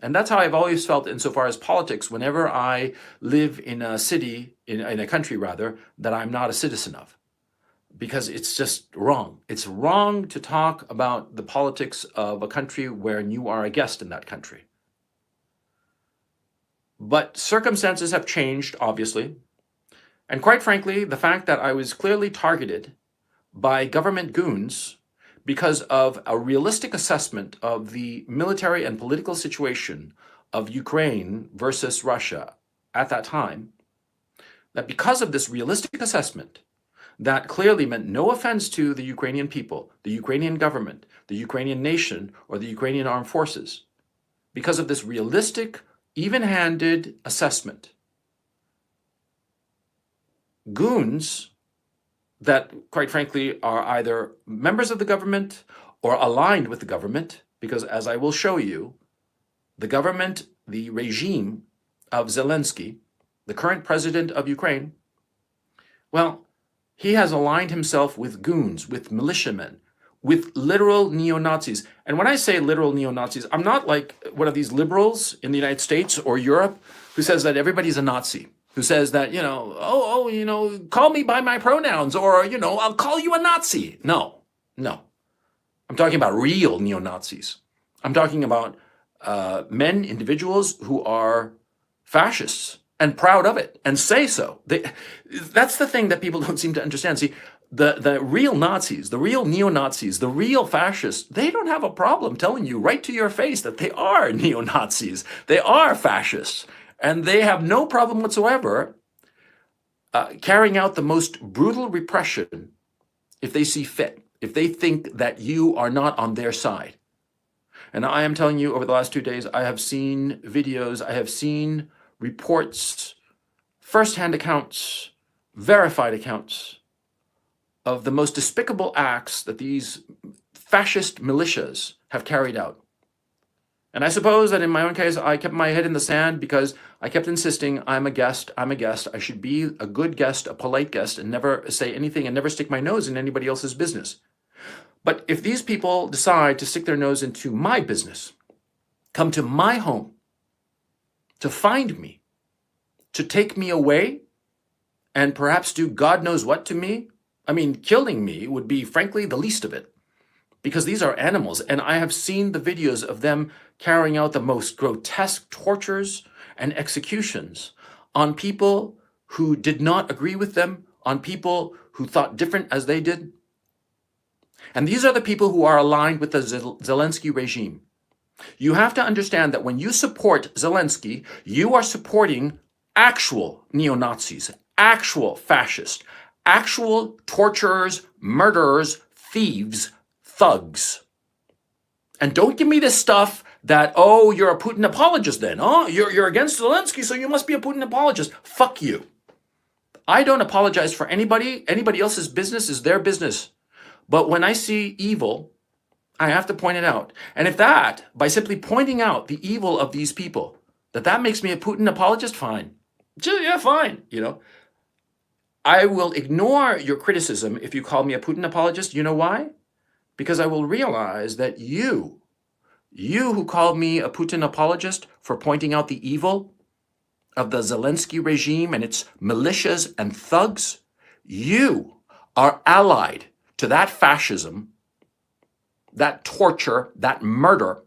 And that's how I've always felt insofar as politics, whenever I live in a city, in a country rather, that I'm not a citizen of. Because it's just wrong. It's wrong to talk about the politics of a country when you are a guest in that country. But circumstances have changed, obviously. And quite frankly, the fact that I was clearly targeted by government goons because of a realistic assessment of the military and political situation of Ukraine versus Russia at that time, that because of this realistic assessment, that clearly meant no offense to the Ukrainian people, the Ukrainian government, the Ukrainian nation, or the Ukrainian armed forces. Because of this realistic, even-handed assessment, goons that, quite frankly, are either members of the government or aligned with the government, because as I will show you, the government, the regime of Zelensky, the current president of Ukraine, well, he has aligned himself with goons, with militiamen, with literal neo-Nazis. And when I say literal neo-Nazis, I'm not like one of these liberals in the United States or Europe who says that everybody's a Nazi, who says that, call me by my pronouns, or, I'll call you a Nazi. No. I'm talking about real neo-Nazis. I'm talking about men, individuals who are fascists and proud of it and say so. That's the thing that people don't seem to understand. See, the real Nazis, the real neo-Nazis, the real fascists, they don't have a problem telling you right to your face that they are neo-Nazis, they are fascists, and they have no problem whatsoever carrying out the most brutal repression if they see fit, if they think that you are not on their side. And I am telling you, over the last 2 days, I have seen videos, I have seen reports, first-hand accounts, verified accounts of the most despicable acts that these fascist militias have carried out. And I suppose that in my own case, I kept my head in the sand because I kept insisting, I'm a guest, I should be a good guest, a polite guest, and never say anything and never stick my nose in anybody else's business. But if these people decide to stick their nose into my business, come to my home, to find me, to take me away, and perhaps do God knows what to me. I mean, killing me would be, frankly, the least of it, because these are animals, and I have seen the videos of them carrying out the most grotesque tortures and executions on people who did not agree with them, on people who thought different as they did. And these are the people who are aligned with the Zelensky regime. You have to understand that when you support Zelensky, you are supporting actual neo-Nazis, actual fascists, actual torturers, murderers, thieves, thugs. And don't give me this stuff that, oh, you're a Putin apologist then. Oh, you're against Zelensky, so you must be a Putin apologist. Fuck you. I don't apologize for anybody. Anybody else's business is their business. But when I see evil, I have to point it out. And if that, by simply pointing out the evil of these people, that makes me a Putin apologist, fine. Yeah, fine, I will ignore your criticism if you call me a Putin apologist. You know why? Because I will realize that you who called me a Putin apologist for pointing out the evil of the Zelensky regime and its militias and thugs, you are allied to that fascism, that torture, that murder,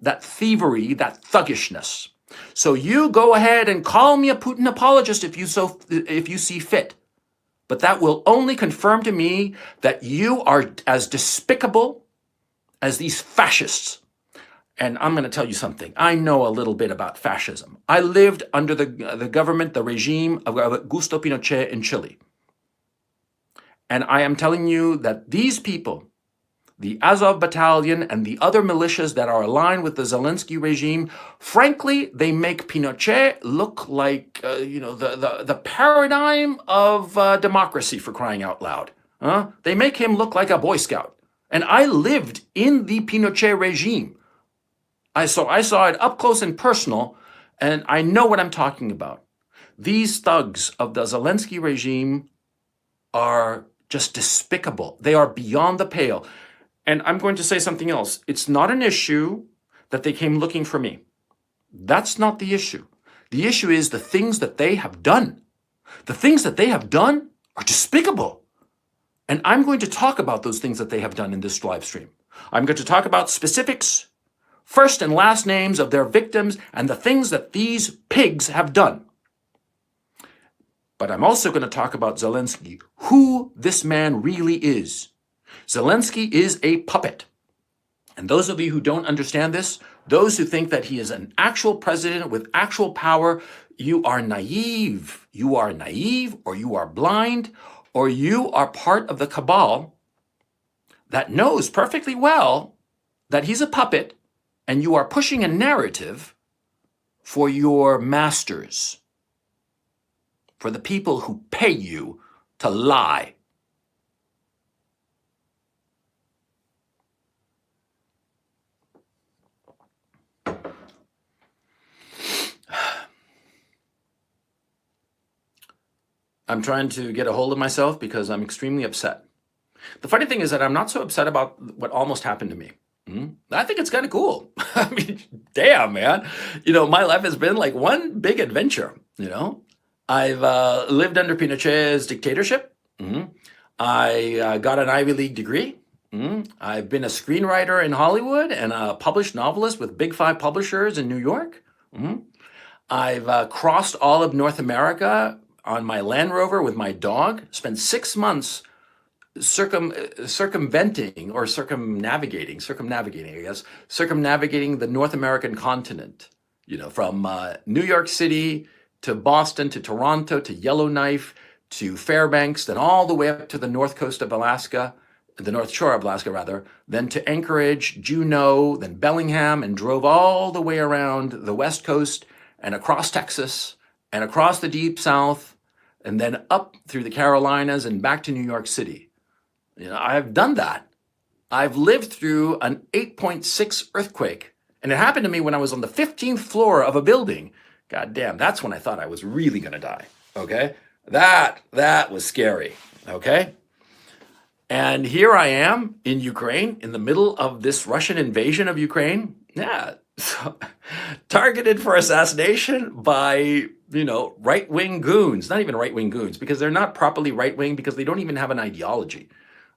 that thievery, that thuggishness. So you go ahead and call me a Putin apologist if you see fit. But that will only confirm to me that you are as despicable as these fascists. And I'm going to tell you something. I know a little bit about fascism. I lived under the government, the regime of Augusto Pinochet in Chile. And I am telling you that these people, the Azov battalion and the other militias that are aligned with the Zelensky regime, frankly, they make Pinochet look like, the paradigm of democracy, for crying out loud. They make him look like a Boy Scout. And I lived in the Pinochet regime. I saw it up close and personal, and I know what I'm talking about. These thugs of the Zelensky regime are just despicable. They are beyond the pale. And I'm going to say something else. It's not an issue that they came looking for me. That's not the issue. The issue is the things that they have done. The things that they have done are despicable. And I'm going to talk about those things that they have done in this live stream. I'm going to talk about specifics, first and last names of their victims, and the things that these pigs have done. But I'm also going to talk about Zelensky, who this man really is. Zelensky is a puppet. And those of you who don't understand this, those who think that he is an actual president with actual power, you are naive. You are naive, or you are blind, or you are part of the cabal that knows perfectly well that he's a puppet, and you are pushing a narrative for your masters, for the people who pay you to lie. I'm trying to get a hold of myself because I'm extremely upset. The funny thing is that I'm not so upset about what almost happened to me. I think it's kind of cool. I mean, damn, man. My life has been like one big adventure, I've lived under Pinochet's dictatorship. I got an Ivy League degree. I've been a screenwriter in Hollywood and a published novelist with Big Five publishers in New York. I've crossed all of North America on my Land Rover with my dog, spent 6 months circumnavigating, the North American continent, from New York City to Boston to Toronto to Yellowknife to Fairbanks, then all the way up to the north coast of Alaska, the North Shore of Alaska rather, then to Anchorage, Juneau, then Bellingham, and drove all the way around the West Coast and across Texas and across the Deep South, and then up through the Carolinas and back to New York City. I've done that. I've lived through an 8.6 earthquake, and it happened to me when I was on the 15th floor of a building. God damn, that's when I thought I was really gonna die, okay? That was scary, okay? And here I am in Ukraine, in the middle of this Russian invasion of Ukraine. Yeah, targeted for assassination by right-wing goons, not even right-wing goons, because they're not properly right-wing because they don't even have an ideology.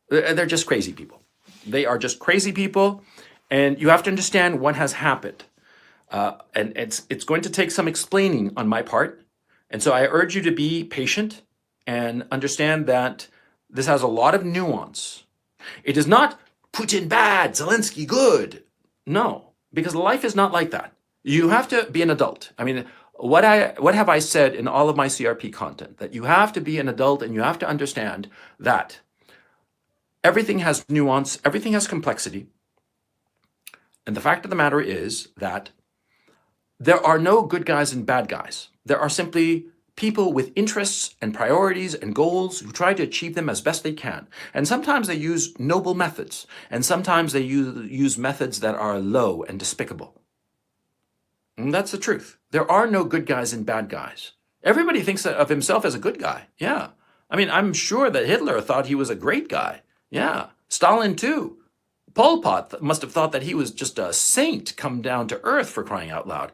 They're just crazy people. They are just crazy people, and you have to understand what has happened. And it's going to take some explaining on my part. And so I urge you to be patient and understand that this has a lot of nuance. It is not Putin bad, Zelensky good. No, because life is not like that. You have to be an adult. I mean, what have I said in all of my CRP content? That you have to be an adult and you have to understand that everything has nuance, everything has complexity. And the fact of the matter is that there are no good guys and bad guys. There are simply people with interests and priorities and goals who try to achieve them as best they can. And sometimes they use noble methods, and sometimes they use methods that are low and despicable. And that's the truth. There are no good guys and bad guys. Everybody thinks of himself as a good guy. Yeah. I mean, I'm sure that Hitler thought he was a great guy. Yeah. Stalin too. Pol Pot must have thought that he was just a saint come down to earth, for crying out loud.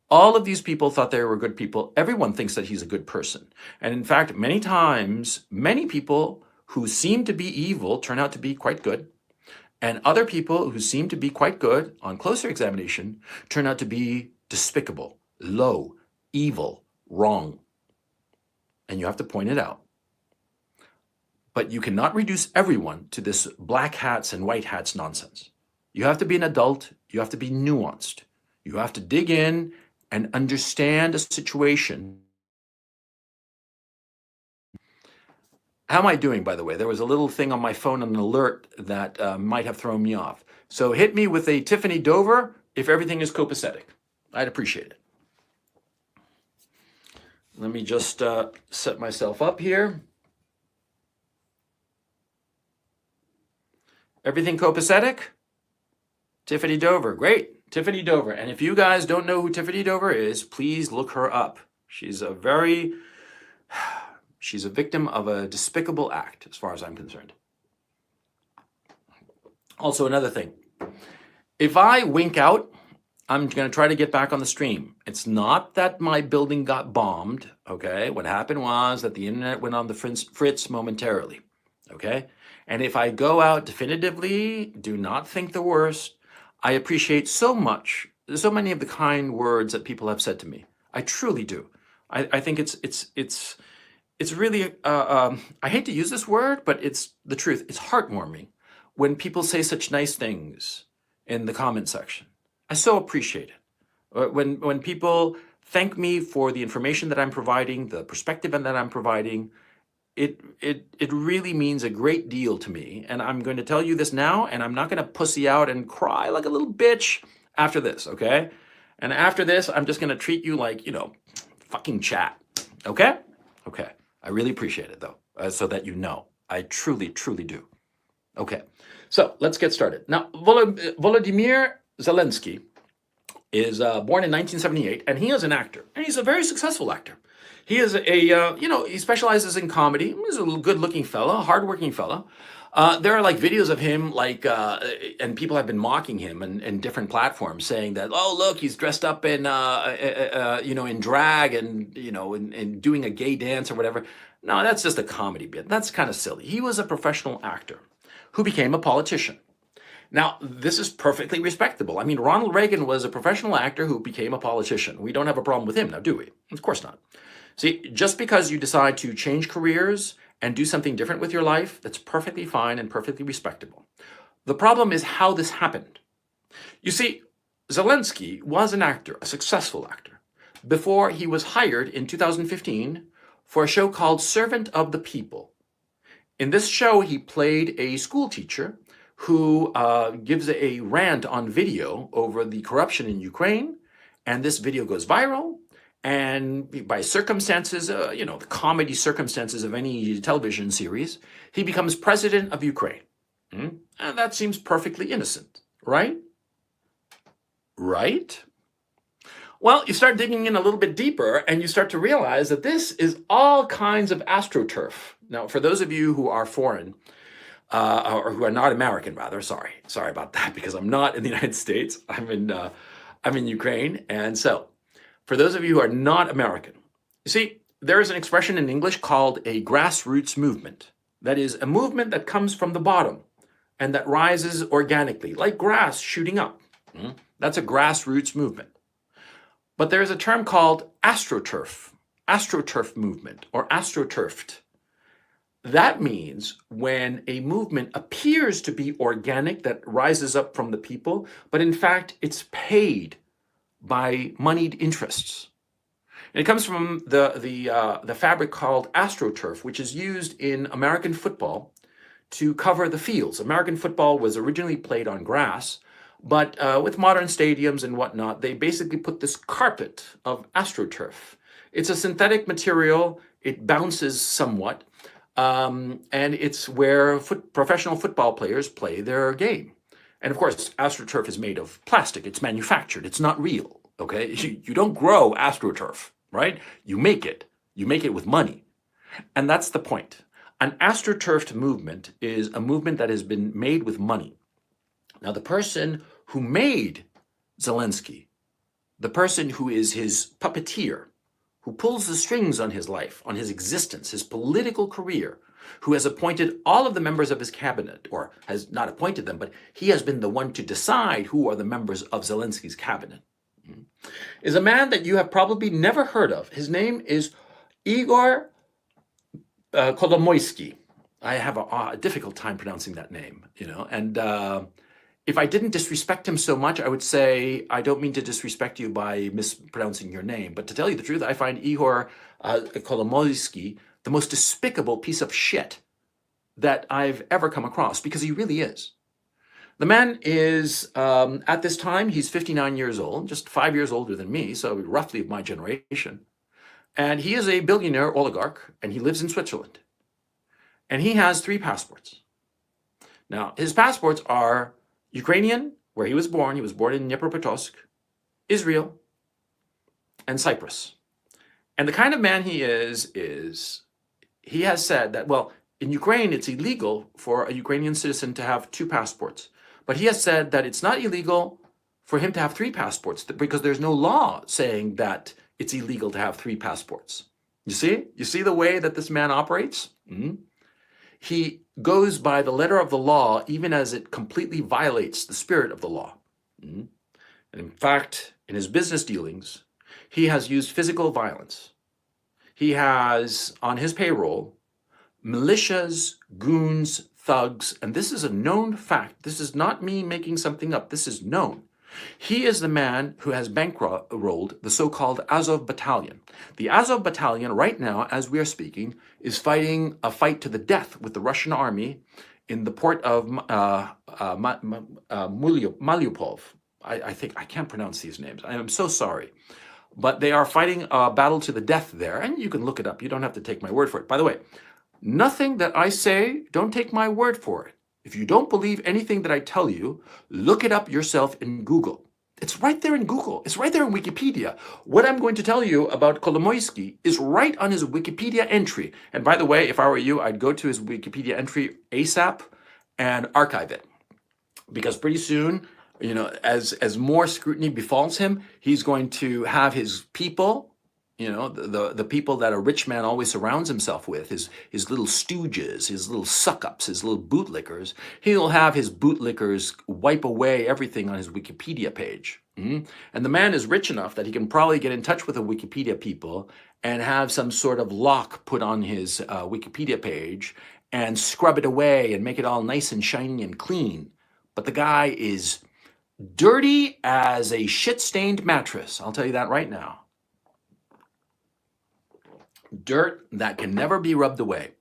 All of these people thought they were good people. Everyone thinks that he's a good person. And in fact, many times, many people who seem to be evil turn out to be quite good. And other people who seem to be quite good on closer examination turn out to be despicable, low, evil, wrong. And you have to point it out. But you cannot reduce everyone to this black hats and white hats nonsense. You have to be an adult. You have to be nuanced. You have to dig in and understand a situation. How am I doing, by the way? There was a little thing on my phone, an alert that might have thrown me off. So hit me with a Tiffany Dover if everything is copacetic. I'd appreciate it. Let me just set myself up here. Everything copacetic? Tiffany Dover, great. Tiffany Dover. And if you guys don't know who Tiffany Dover is, please look her up. She's a victim of a despicable act, as far as I'm concerned. Also, another thing. If I wink out I'm going to try to get back on the stream. It's not that my building got bombed, okay? What happened was that the internet went on the fritz momentarily, okay? And if I go out definitively, do not think the worst. I appreciate so much, so many of the kind words that people have said to me. I truly do. I think it's really, I hate to use this word, but it's the truth. It's heartwarming when people say such nice things in the comment section. I so appreciate it. When people thank me for the information that I'm providing, the perspective that I'm providing, it really means a great deal to me. And I'm going to tell you this now, and I'm not going to pussy out and cry like a little bitch after this, okay? And after this, I'm just going to treat you like, fucking chat, okay? Okay. I really appreciate it, though, so that you know. I truly, truly do. Okay. So let's get started. Now, Volodymyr Zelensky is born in 1978, and he is an actor, and he's a very successful actor. He is he specializes in comedy. He's a good-looking fella, hardworking fella. There are like videos of him, and people have been mocking him in different platforms, saying that, oh, look, he's dressed up in, in drag and, and doing a gay dance or whatever. No, that's just a comedy bit. That's kind of silly. He was a professional actor who became a politician. Now, this is perfectly respectable. I mean, Ronald Reagan was a professional actor who became a politician. We don't have a problem with him now, do we? Of course not. See, just because you decide to change careers and do something different with your life, that's perfectly fine and perfectly respectable. The problem is how this happened. You see, Zelensky was an actor, a successful actor, before he was hired in 2015 for a show called Servant of the People. In this show, he played a school teacher who gives a rant on video over the corruption in Ukraine, and this video goes viral. And by circumstances, the comedy circumstances of any television series, he becomes president of Ukraine. And that seems perfectly innocent, right? Right? Well, you start digging in a little bit deeper, and you start to realize that this is all kinds of AstroTurf. Now, for those of you who are foreign, or who are not American, rather, sorry about that, because I'm not in the United States. I'm in Ukraine, and so for those of you who are not American, you see, there is an expression in English called a grassroots movement. That is a movement that comes from the bottom and that rises organically, like grass shooting up. That's a grassroots movement. But there is a term called AstroTurf movement, or AstroTurfed. That means when a movement appears to be organic, that rises up from the people, but in fact, it's paid by moneyed interests. And it comes from the fabric called AstroTurf, which is used in American football to cover the fields. American football was originally played on grass, but with modern stadiums and whatnot, they basically put this carpet of AstroTurf. It's a synthetic material. It bounces somewhat, and it's where professional football players play their game. And of course, AstroTurf is made of plastic. It's manufactured. It's not real, okay? You don't grow AstroTurf, right? You make it. You make it with money. And that's the point. An AstroTurfed movement is a movement that has been made with money. Now, the person who made Zelensky, the person who is his puppeteer, who pulls the strings on his life, on his existence, his political career, who has appointed all of the members of his cabinet, or has not appointed them, but he has been the one to decide who are the members of Zelensky's cabinet, is a man that you have probably never heard of. His name is Igor Kolomoisky. I have a difficult time pronouncing that name, and if I didn't disrespect him so much, I would say, I don't mean to disrespect you by mispronouncing your name, but to tell you the truth, I find Igor Kolomoisky the most despicable piece of shit that I've ever come across, because he really is. The man is, at this time, he's 59 years old, just 5 years older than me, so roughly of my generation. And he is a billionaire oligarch, and he lives in Switzerland. And he has 3 passports. Now, his passports are Ukrainian, where he was born in Dnipropetrovsk, Israel, and Cyprus. And the kind of man he is he has said that, well, in Ukraine, it's illegal for a Ukrainian citizen to have 2 passports. But he has said that it's not illegal for him to have 3 passports because there's no law saying that it's illegal to have 3 passports. You see? You see the way that this man operates? He goes by the letter of the law even as it completely violates the spirit of the law. And in fact, in his business dealings, he has used physical violence. He has on his payroll militias, goons, thugs, and this is a known fact. This is not me making something up. This is known. He is the man who has bankrolled the so-called Azov Battalion. The Azov Battalion, right now, as we are speaking, is fighting a fight to the death with the Russian army in the port of Mariupol. I think, I can't pronounce these names. I am so sorry. But they are fighting a battle to the death there, and you can look it up. You don't have to take my word for it. By the way, nothing that I say, don't take my word for it. If you don't believe anything that I tell you, look it up yourself in Google. It's right there in Google. It's right there in Wikipedia. What I'm going to tell you about Kolomoisky is right on his Wikipedia entry. And by the way, if I were you, I'd go to his Wikipedia entry ASAP and archive it. Because pretty soon, you know, as more scrutiny befalls him, he's going to have his people, you know, the people that a rich man always surrounds himself with, his little stooges, his little suck-ups, his little bootlickers. He'll have his bootlickers wipe away everything on his Wikipedia page. And the man is rich enough that he can probably get in touch with the Wikipedia people and have some sort of lock put on his Wikipedia page and scrub it away and make it all nice and shiny and clean. But the guy is dirty as a shit-stained mattress. I'll tell you that right now. Dirt that can never be rubbed away.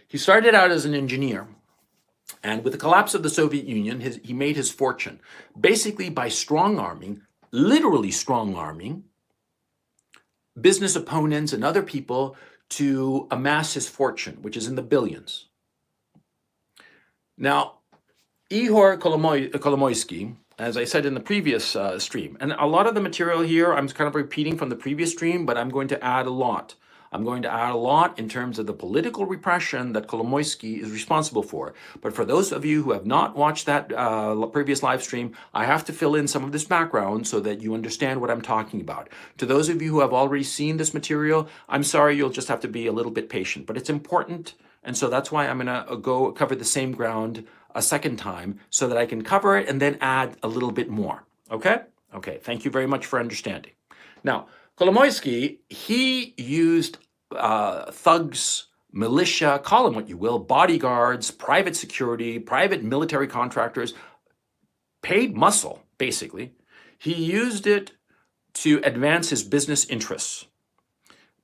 He started out as an engineer, and with the collapse of the Soviet Union, he made his fortune, basically by strong-arming, literally strong-arming, business opponents and other people to amass his fortune, which is in the billions. Now, Ihor Kolomoisky, as I said in the previous stream, and a lot of the material here I'm kind of repeating from the previous stream, but I'm going to add a lot. I'm going to add a lot in terms of the political repression that Kolomoisky is responsible for. But for those of you who have not watched that previous live stream, I have to fill in some of this background so that you understand what I'm talking about. To those of you who have already seen this material, I'm sorry, you'll just have to be a little bit patient. But it's important, and so that's why I'm going to go cover the same ground a second time so that I can cover it and then add a little bit more. Okay? Okay, thank you very much for understanding. Now, Kolomoisky, he used thugs, militia, call them what you will, bodyguards, private security, private military contractors, paid muscle, basically. He used it to advance his business interests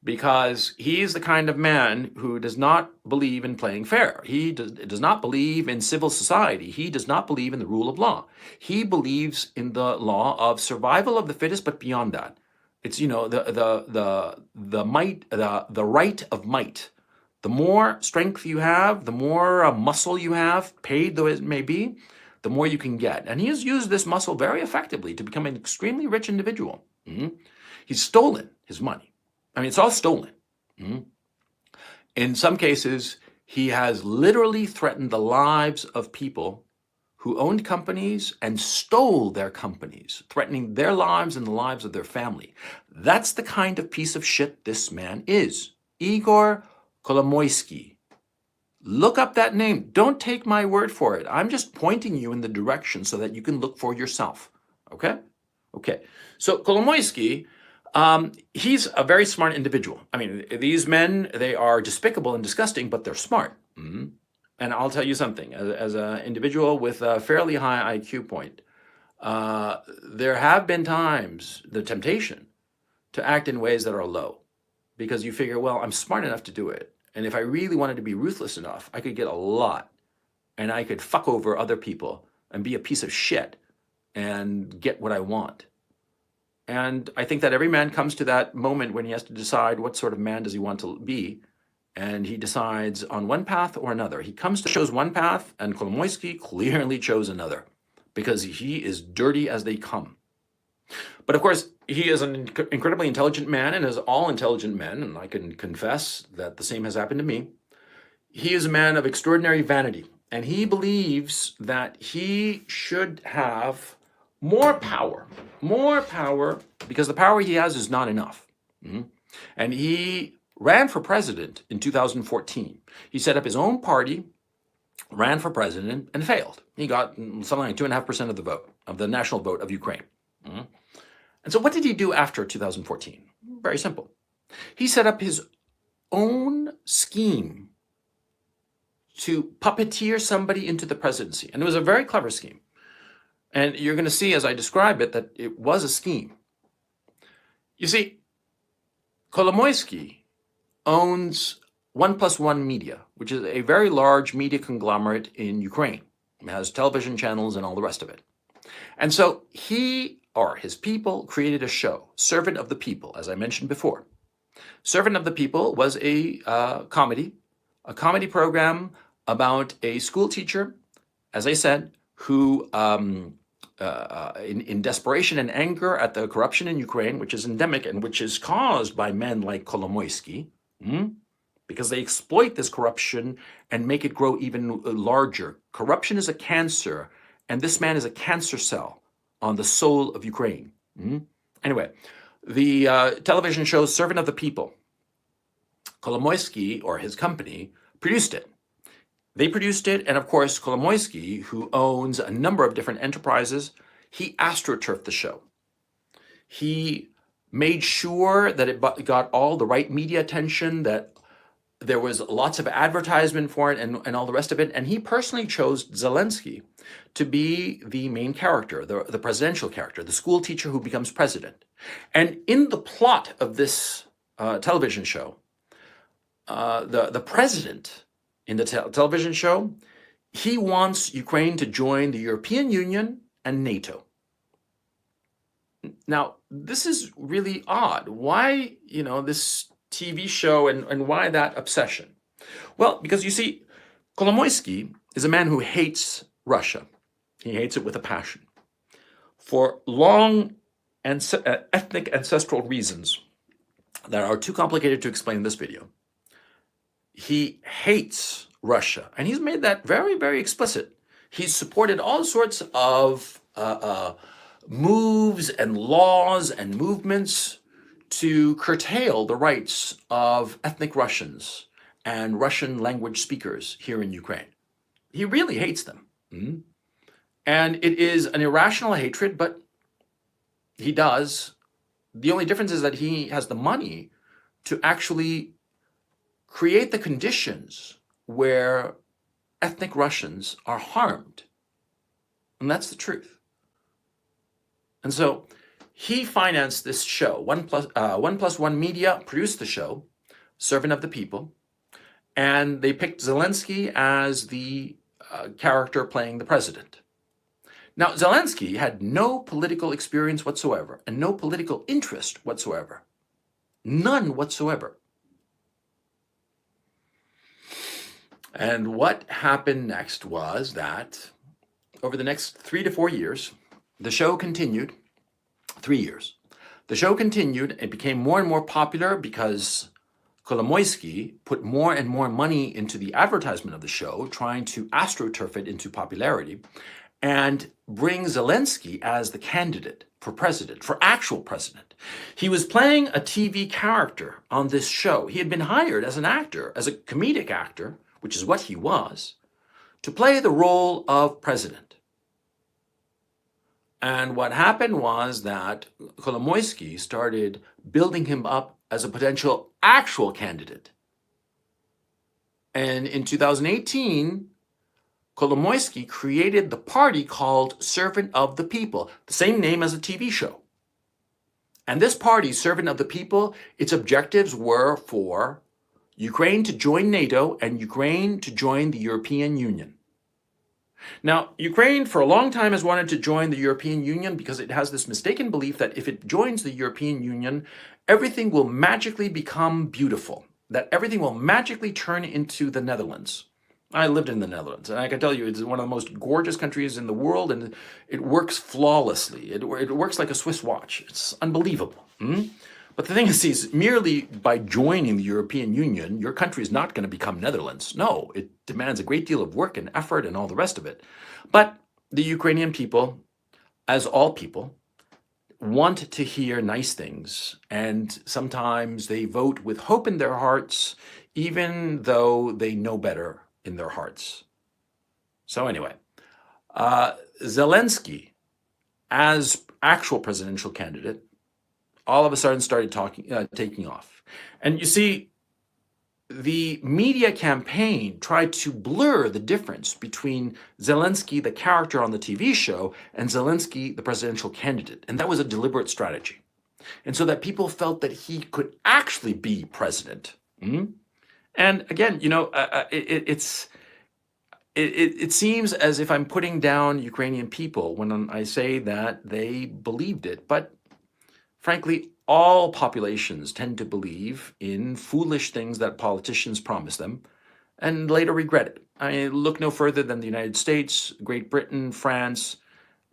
because he's the kind of man who does not believe in playing fair. He does not believe in civil society. He does not believe in the rule of law. He believes in the law of survival of the fittest, but beyond that. It's, you know, the right of might. The more strength you have, the more muscle you have, paid though it may be, the more you can get. And he has used this muscle very effectively to become an extremely rich individual. He's stolen his money. I mean, it's all stolen. In some cases, he has literally threatened the lives of people who owned companies and stole their companies, threatening their lives and the lives of their family. That's the kind of piece of shit this man is. Igor Kolomoisky. Look up that name. Don't take my word for it. I'm just pointing you in the direction so that you can look for yourself. Okay? Okay. So Kolomoisky, he's a very smart individual. I mean, these men, they are despicable and disgusting, but they're smart. And I'll tell you something, as an individual with a fairly high IQ point, there have been times, the temptation, to act in ways that are low. Because you figure, well, I'm smart enough to do it. And if I really wanted to be ruthless enough, I could get a lot. And I could fuck over other people and be a piece of shit and get what I want. And I think that every man comes to that moment when he has to decide what sort of man does he want to be. And he decides on one path or another. He chose one path, and Kolomoisky clearly chose another because he is dirty as they come. But of course, he is an incredibly intelligent man, and as all intelligent men, and I can confess that the same has happened to me, he is a man of extraordinary vanity, and he believes that he should have more power, because the power he has is not enough. Mhm. And he ran for president in 2014. He set up his own party, ran for president, and failed. He got something like 2.5% of the vote, of the national vote of Ukraine. Mhm. And so what did he do after 2014? Very simple. He set up his own scheme to puppeteer somebody into the presidency. And it was a very clever scheme. And you're going to see as I describe it that it was a scheme. You see, Kolomoisky owns 1+1 Media, which is a very large media conglomerate in Ukraine. It has television channels and all the rest of it. And so he or his people created a show, Servant of the People, as I mentioned before. Servant of the People was a comedy program about a school teacher, as I said, who, in desperation and anger at the corruption in Ukraine, which is endemic and which is caused by men like Kolomoisky, because they exploit this corruption and make it grow even larger. Corruption is a cancer, and this man is a cancer cell on the soul of Ukraine. Anyway, the television show Servant of the People, Kolomoisky or his company produced it. They produced it, and of course, Kolomoisky, who owns a number of different enterprises, he astroturfed the show. He made sure that it got all the right media attention, that there was lots of advertisement for it and all the rest of it. And he personally chose Zelensky to be the main character, the presidential character, the school teacher who becomes president. And in the plot of this television show, the president in the television show, he wants Ukraine to join the European Union and NATO. Now, this is really odd. Why, this TV show and why that obsession? Well, because you see, Kolomoisky is a man who hates Russia. He hates it with a passion. For long ethnic ancestral reasons that are too complicated to explain in this video, he hates Russia, and he's made that very, very explicit. He's supported all sorts of moves and laws and movements to curtail the rights of ethnic Russians and Russian language speakers here in Ukraine. He really hates them. And it is an irrational hatred, but he does. The only difference is that he has the money to actually create the conditions where ethnic Russians are harmed. And that's the truth. And so he financed this show. 1+1 Media produced the show, Servant of the People, and they picked Zelensky as the character playing the president. Now, Zelensky had no political experience whatsoever and no political interest whatsoever. None whatsoever. And what happened next was that over the next 3 to 4 years, the show continued. 3 years. The show continued. It became more and more popular because Kolomoisky put more and more money into the advertisement of the show, trying to astroturf it into popularity, and bring Zelensky as the candidate for president, for actual president. He was playing a TV character on this show. He had been hired as an actor, as a comedic actor, which is what he was, to play the role of president. And what happened was that Kolomoisky started building him up as a potential actual candidate. And in 2018, Kolomoisky created the party called Servant of the People, the same name as a TV show. And this party, Servant of the People, its objectives were for Ukraine to join NATO and Ukraine to join the European Union. Now, Ukraine for a long time has wanted to join the European Union because it has this mistaken belief that if it joins the European Union, everything will magically become beautiful, that everything will magically turn into the Netherlands. I lived in the Netherlands, and I can tell you it's one of the most gorgeous countries in the world, and it works flawlessly. It works like a Swiss watch. It's unbelievable. But the thing is, merely by joining the European Union, your country is not going to become Netherlands. No, it demands a great deal of work and effort and all the rest of it. But the Ukrainian people as all people, want to hear nice things, and sometimes they vote with hope in their hearts, even though they know better in their hearts. So anyway, Zelensky, as actual presidential candidate, all of a sudden started taking off. And you see, the media campaign tried to blur the difference between Zelensky, the character on the TV show, and Zelensky, the presidential candidate. And that was a deliberate strategy. And so that people felt that he could actually be president. And again, it seems as if I'm putting down Ukrainian people when I say that they believed it. But frankly, all populations tend to believe in foolish things that politicians promise them and later regret it. I mean, look no further than the United States, Great Britain, France,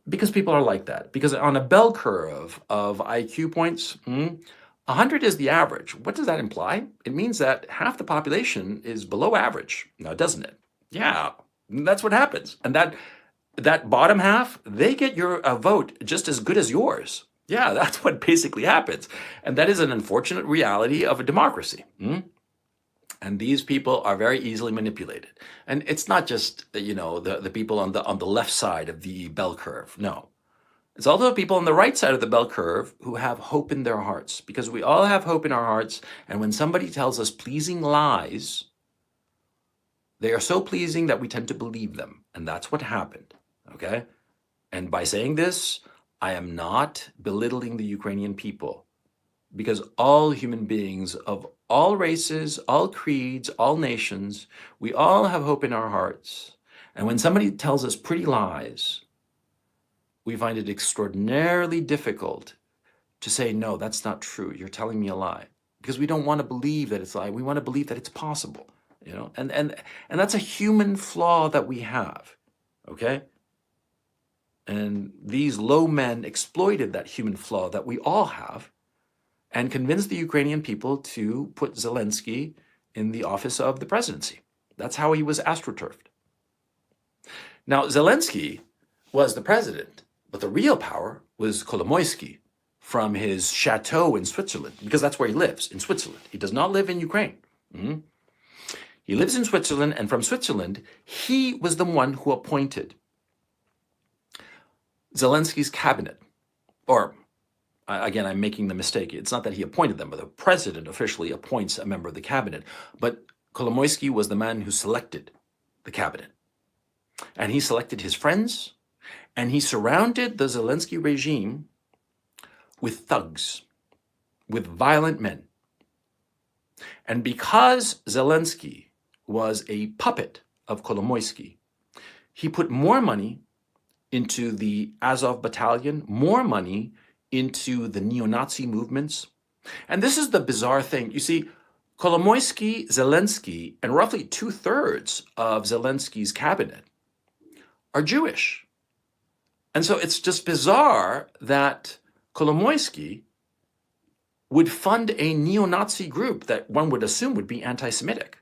because people are like that. Because on a bell curve of IQ points, 100 is the average. What does that imply? It means that half the population is below average. Now, doesn't it? Yeah, that's what happens. And that bottom half, they get your vote just as good as yours. Yeah, that's what basically happens. And that is an unfortunate reality of a democracy. And these people are very easily manipulated. And it's not just, the people on the left side of the bell curve. No. It's also the people on the right side of the bell curve who have hope in their hearts, because we all have hope in our hearts. And when somebody tells us pleasing lies, they are so pleasing that we tend to believe them. And that's what happened. Okay? And by saying this, I am not belittling the Ukrainian people, because all human beings of all races, all creeds, all nations, we all have hope in our hearts. And when somebody tells us pretty lies, we find it extraordinarily difficult to say, no, that's not true. You're telling me a lie. Because we don't want to believe that it's a lie. We want to believe that it's possible. And that's a human flaw that we have. Okay? And these low men exploited that human flaw that we all have and convinced the Ukrainian people to put Zelensky in the office of the presidency. That's how he was astroturfed. Now, Zelensky was the president, but the real power was Kolomoisky from his chateau in Switzerland, because that's where he lives, in Switzerland. He does not live in Ukraine. He lives in Switzerland, and from Switzerland, he was the one who appointed Zelensky's cabinet. Or, again, I'm making the mistake. It's not that he appointed them, but the president officially appoints a member of the cabinet. But Kolomoisky was the man who selected the cabinet. And he selected his friends, and he surrounded the Zelensky regime with thugs, with violent men. And because Zelensky was a puppet of Kolomoisky, he put more money into the Azov battalion, more money into the neo-Nazi movements. And this is the bizarre thing. You see, Kolomoisky, Zelensky, and roughly 2/3 of Zelensky's cabinet are Jewish. And so it's just bizarre that Kolomoisky would fund a neo-Nazi group that one would assume would be anti-Semitic.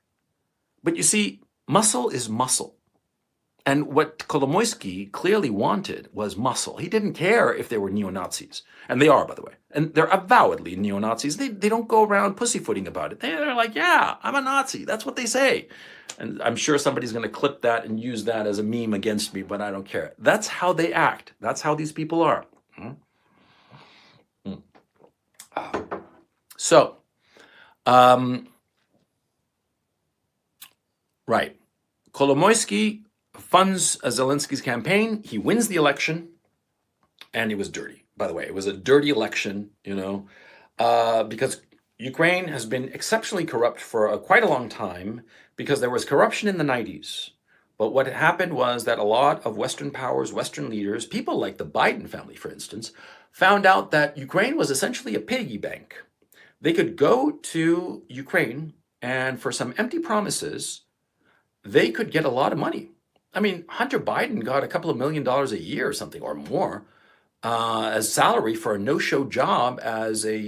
But you see, muscle is muscle. And what Kolomoisky clearly wanted was muscle. He didn't care if they were neo-Nazis. And they are, by the way. And they're avowedly neo-Nazis. They don't go around pussyfooting about it. They're like, yeah, I'm a Nazi. That's what they say. And I'm sure somebody's going to clip that and use that as a meme against me, but I don't care. That's how they act. That's how these people are. So, right. Kolomoisky funds Zelensky's campaign. He wins the election, and it was dirty. By the way, it was a dirty election, because Ukraine has been exceptionally corrupt for quite a long time, because there was corruption in the 90s. But what happened was that a lot of Western powers, Western leaders, people like the Biden family, for instance, found out that Ukraine was essentially a piggy bank. They could go to Ukraine, and for some empty promises, they could get a lot of money. I mean, Hunter Biden got a couple of $1 million a year or something, or more, as salary for a no-show job as a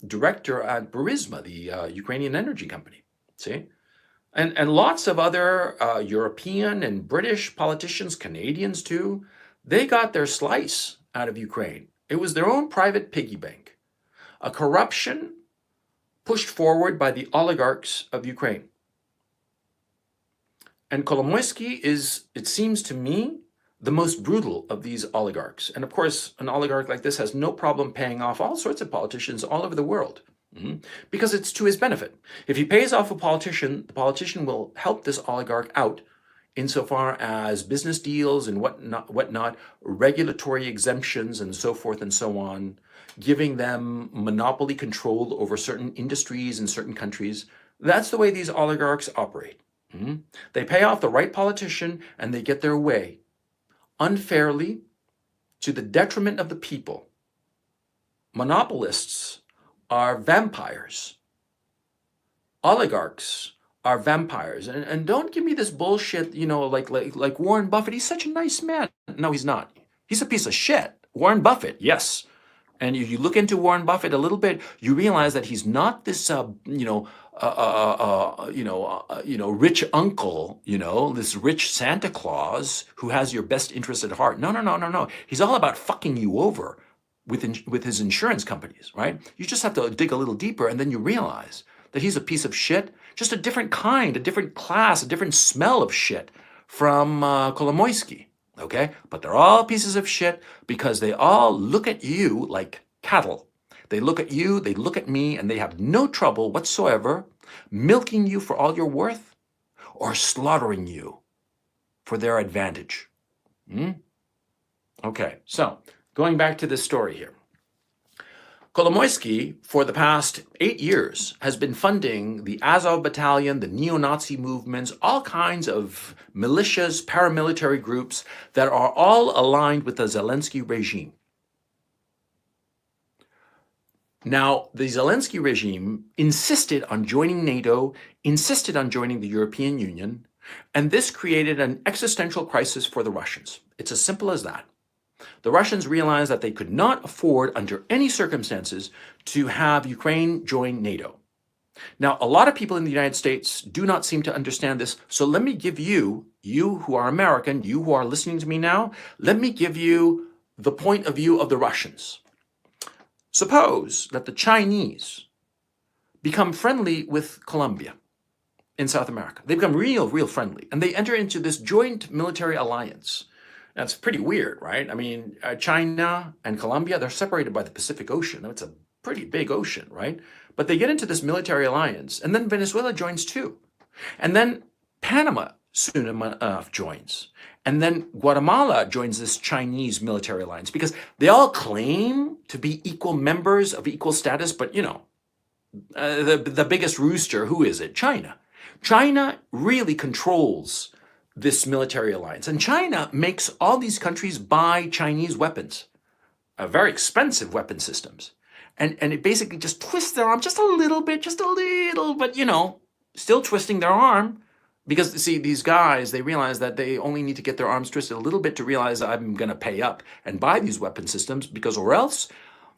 director at Burisma, the Ukrainian energy company. See? And lots of other European and British politicians, Canadians too, they got their slice out of Ukraine. It was their own private piggy bank, a corruption pushed forward by the oligarchs of Ukraine. And Kolomoisky is, it seems to me, the most brutal of these oligarchs. And of course, an oligarch like this has no problem paying off all sorts of politicians all over the world, because it's to his benefit. If he pays off a politician, the politician will help this oligarch out insofar as business deals and whatnot, regulatory exemptions and so forth and so on, giving them monopoly control over certain industries in certain countries. That's the way these oligarchs operate. They pay off the right politician and they get their way unfairly to the detriment of the people. Monopolists are vampires. Oligarchs are vampires. And don't give me this bullshit, like Warren Buffett. He's such a nice man. No, he's not. He's a piece of shit. Warren Buffett, yes. And if you look into Warren Buffett a little bit, you realize that he's not this, rich uncle, this rich Santa Claus who has your best interest at heart. No. He's all about fucking you over with his insurance companies, right? You just have to dig a little deeper, and then you realize that he's a piece of shit, just a different kind, a different class, a different smell of shit from Kolomoisky. Okay, but they're all pieces of shit because they all look at you like cattle. They look at you, they look at me, and they have no trouble whatsoever milking you for all you're worth or slaughtering you for their advantage. Okay, so going back to this story here. Kolomoisky, for the past 8 years, has been funding the Azov Battalion, the neo-Nazi movements, all kinds of militias, paramilitary groups that are all aligned with the Zelensky regime. Now, the Zelensky regime insisted on joining NATO, insisted on joining the European Union, and this created an existential crisis for the Russians. It's as simple as that. The Russians realized that they could not afford, under any circumstances, to have Ukraine join NATO. Now, a lot of people in the United States do not seem to understand this, so let me give you who are American, you who are listening to me now, let me give you the point of view of the Russians. Suppose that the Chinese become friendly with Colombia in South America. They become real friendly, and they enter into this joint military alliance. That's pretty weird, right? I mean, China and Colombia, they're separated by the Pacific Ocean. It's a pretty big ocean, right? But they get into this military alliance, and then Venezuela joins too. And then Panama soon enough joins. And then Guatemala joins this Chinese military alliance because they all claim to be equal members of equal status, but the biggest rooster, who is it? China. China really controls this military alliance. And China makes all these countries buy Chinese weapons, very expensive weapon systems. And it basically just twists their arm just a little bit, but still twisting their arm. Because, see, these guys, they realize that they only need to get their arms twisted a little bit to realize I'm going to pay up and buy these weapon systems, because or else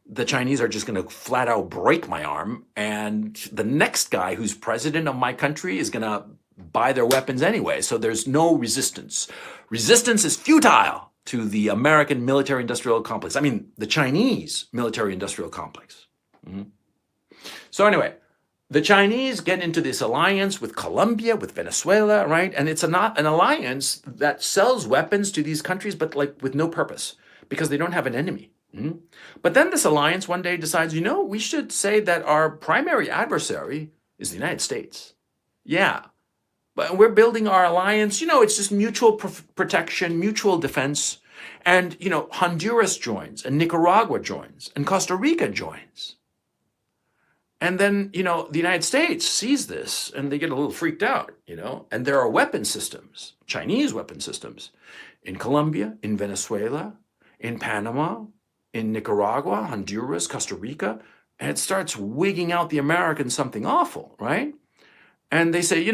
the Chinese are just going to flat out break my arm, and the next guy who's president of my country is going to buy their weapons anyway. So there's no resistance. Resistance is futile to the American military-industrial complex. I mean, the Chinese military-industrial complex. So anyway, the Chinese get into this alliance with Colombia, with Venezuela, right? And it's not an alliance that sells weapons to these countries, but like with no purpose, because they don't have an enemy. But then this alliance one day decides, we should say that our primary adversary is the United States. Yeah, but we're building our alliance, it's just mutual protection, mutual defense. And, Honduras joins, and Nicaragua joins, and Costa Rica joins. And then, the United States sees this, and they get a little freaked out, and there are weapon systems, Chinese weapon systems, in Colombia, in Venezuela, in Panama, in Nicaragua, Honduras, Costa Rica, and it starts wigging out the Americans something awful, right? And they say,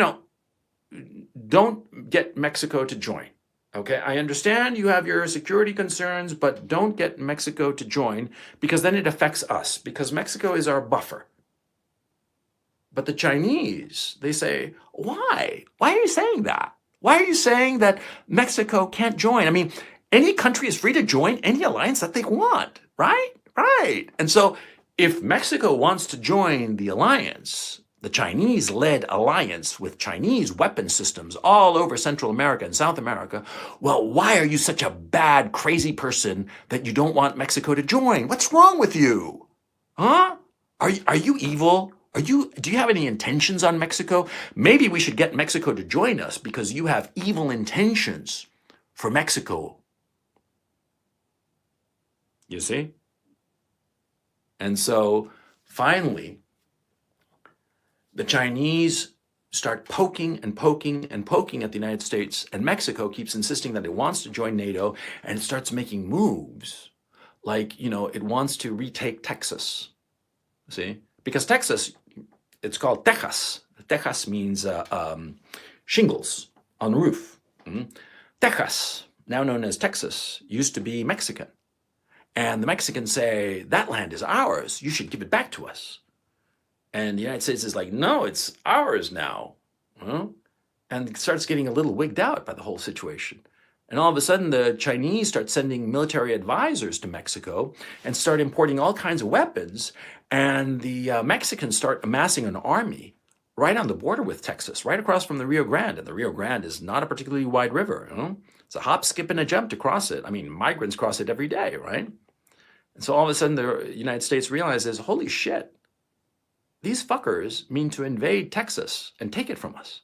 don't get Mexico to join. Okay, I understand you have your security concerns, but don't get Mexico to join, because then it affects us, because Mexico is our buffer. But the Chinese, they say, why? Why are you saying that? Why are you saying that Mexico can't join? I mean, Any country is free to join any alliance that they want, right? Right. And so if Mexico wants to join the alliance, the Chinese-led alliance with Chinese weapon systems all over Central America and South America, well, why are you such a bad, crazy person that you don't want Mexico to join? What's wrong with you? Huh? Are you evil? Do you have any intentions on Mexico? Maybe we should get Mexico to join us because you have evil intentions for Mexico. You see? And so finally, the Chinese start poking and poking and poking at the United States, and Mexico keeps insisting that it wants to join NATO, and it starts making moves like, it wants to retake Texas. See? Because Texas, it's called Tejas. Tejas means shingles on the roof. Tejas, now known as Texas, used to be Mexican. And the Mexicans say, that land is ours. You should give it back to us. And the United States is like, no, it's ours now. And it starts getting a little wigged out by the whole situation. And all of a sudden, the Chinese start sending military advisors to Mexico and start importing all kinds of weapons. And the Mexicans start amassing an army right on the border with Texas, right across from the Rio Grande. And the Rio Grande is not a particularly wide river. It's a hop, skip, and a jump to cross it. I mean, migrants cross it every day, right? And so all of a sudden, the United States realizes, holy shit, these fuckers mean to invade Texas and take it from us.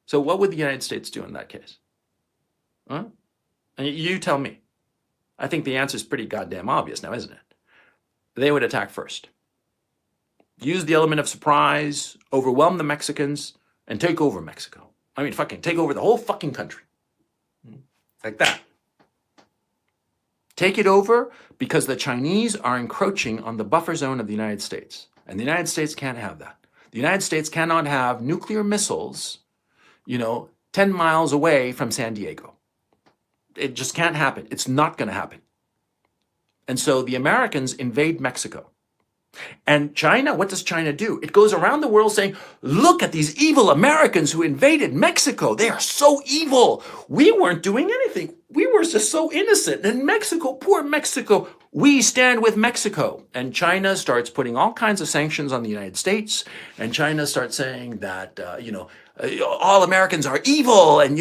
So what would the United States do in that case? Huh? And you tell me. I think the answer is pretty goddamn obvious now, isn't it? They would attack first. Use the element of surprise, overwhelm the Mexicans, and take over Mexico. I mean, fucking take over the whole fucking country. Like that. Take it over because the Chinese are encroaching on the buffer zone of the United States. And the United States can't have that. The United States cannot have nuclear missiles, 10 miles away from San Diego. It just can't happen. It's not going to happen. And so the Americans invade Mexico. And China, what does China do? It goes around the world saying, look at these evil Americans who invaded Mexico. They are so evil. We weren't doing anything. We were just so innocent. And Mexico, poor Mexico, we stand with Mexico. And China starts putting all kinds of sanctions on the United States. And China starts saying that, all Americans are evil. And,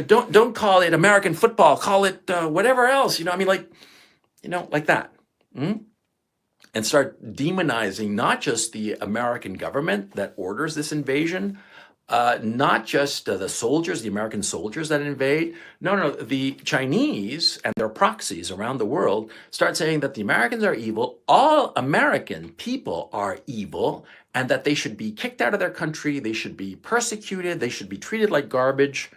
don't call it American football. Call it whatever else. Like that. And start demonizing not just the American government that orders this invasion, not just the soldiers, the American soldiers that invade. No, the Chinese and their proxies around the world start saying that the Americans are evil, all American people are evil, and that they should be kicked out of their country, they should be persecuted, they should be treated like garbage.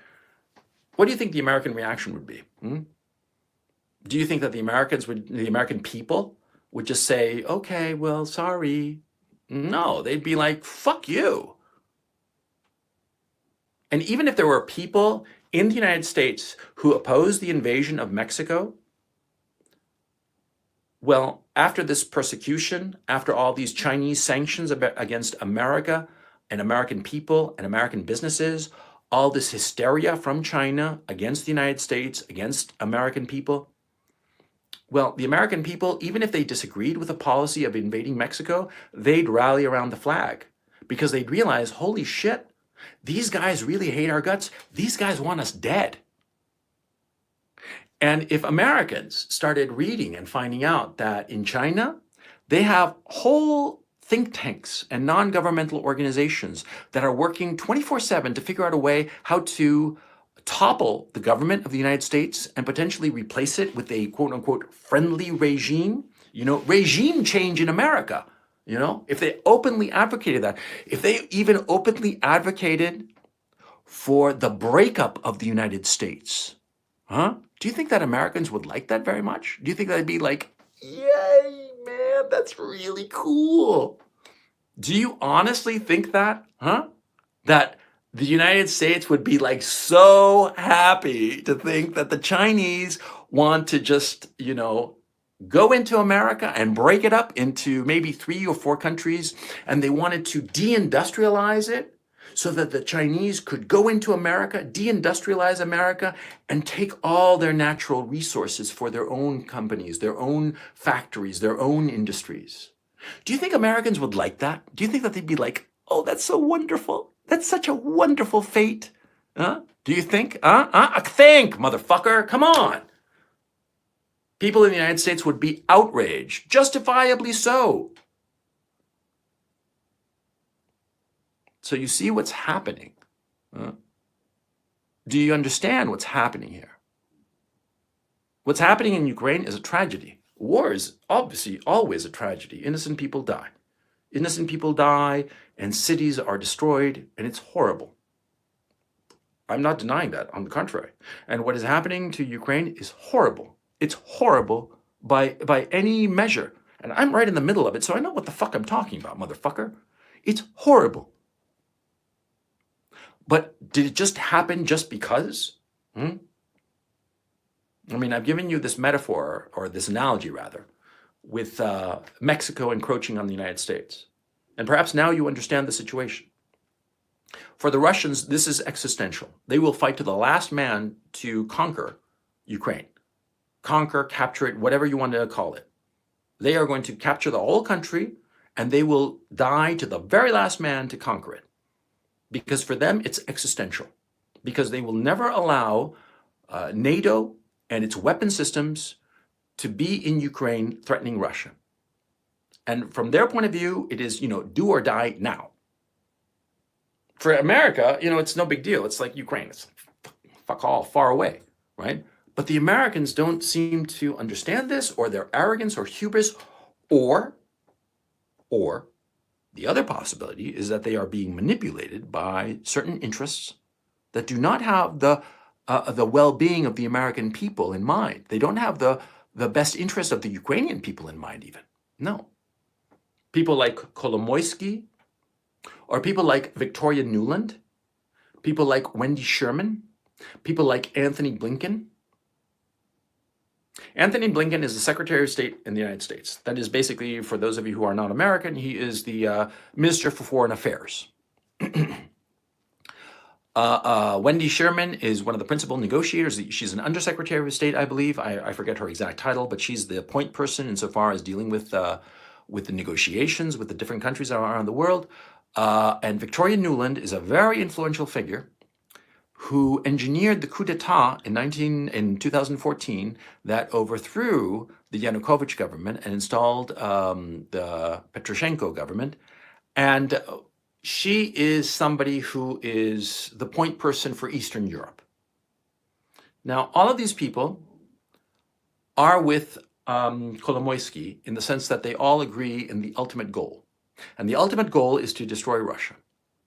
What do you think the American reaction would be? Do you think that the American people would just say, okay, well, sorry? No, they'd be like, fuck you. And even if there were people in the United States who opposed the invasion of Mexico, well, after this persecution, after all these Chinese sanctions against America and American people and American businesses, all this hysteria from China against the United States, against American people, well, the American people, even if they disagreed with the policy of invading Mexico, they'd rally around the flag because they'd realize, holy shit, these guys really hate our guts. These guys want us dead. And if Americans started reading and finding out that in China, they have whole think tanks and non-governmental organizations that are working 24/7 to figure out a way how to topple the government of the United States and potentially replace it with a quote-unquote friendly regime, regime change in America, if they openly advocated that, if they even openly advocated for the breakup of the United States, do you think that Americans would like that very much? Do you think that'd be like, yay, man, that's really cool? Do you honestly think that, that the United States would be like so happy to think that the Chinese want to just, go into America and break it up into maybe 3 or 4 countries, and they wanted to deindustrialize it? so that the Chinese could go into America, deindustrialize America, and take all their natural resources for their own companies, their own factories, their own industries. Do you think Americans would like that? Do you think that they'd be like, oh, that's so wonderful. That's such a wonderful fate. Huh? Do you think? Think, motherfucker. Come on. People in the United States would be outraged, justifiably so. So you see what's happening. Do you understand what's happening here? What's happening in Ukraine is a tragedy. War is obviously always a tragedy. Innocent people die. Innocent people die and cities are destroyed, and it's horrible. I'm not denying that, on the contrary. And what is happening to Ukraine is horrible. It's horrible by any measure. And I'm right in the middle of it, so I know what the fuck I'm talking about, motherfucker. It's horrible. But did it just happen just because? I mean, I've given you this metaphor, or this analogy rather, with Mexico encroaching on the United States. And perhaps now you understand the situation. For the Russians, this is existential. They will fight to the last man to conquer Ukraine. Conquer, capture it, whatever you want to call it. They are going to capture the whole country, and they will die to the very last man to conquer it. Because for them, it's existential. Because they will never allow NATO and its weapon systems to be in Ukraine threatening Russia. And from their point of view, it is, do or die now. For America, it's no big deal. It's like Ukraine. It's fuck all, far away, right? But the Americans don't seem to understand this, or their arrogance or hubris, or the other possibility is that they are being manipulated by certain interests that do not have the well-being of the American people in mind. They don't have the best interest of the Ukrainian people in mind even. No. People like Kolomoisky, or people like Victoria Nuland, people like Wendy Sherman, people like Anthony Blinken. Anthony Blinken is the Secretary of State in the United States. That is basically, for those of you who are not American, he is the Minister for Foreign Affairs. Wendy Sherman is one of the principal negotiators. She's an Undersecretary of State, I believe. I forget her exact title, but she's the point person insofar as dealing with the negotiations with the different countries around the world. And Victoria Nuland is a very influential figure who engineered the coup d'etat in 2014 that overthrew the Yanukovych government and installed the Petroshenko government. And she is somebody who is the point person for Eastern Europe. Now, all of these people are with Kolomoisky in the sense that they all agree in the ultimate goal. And the ultimate goal is to destroy Russia,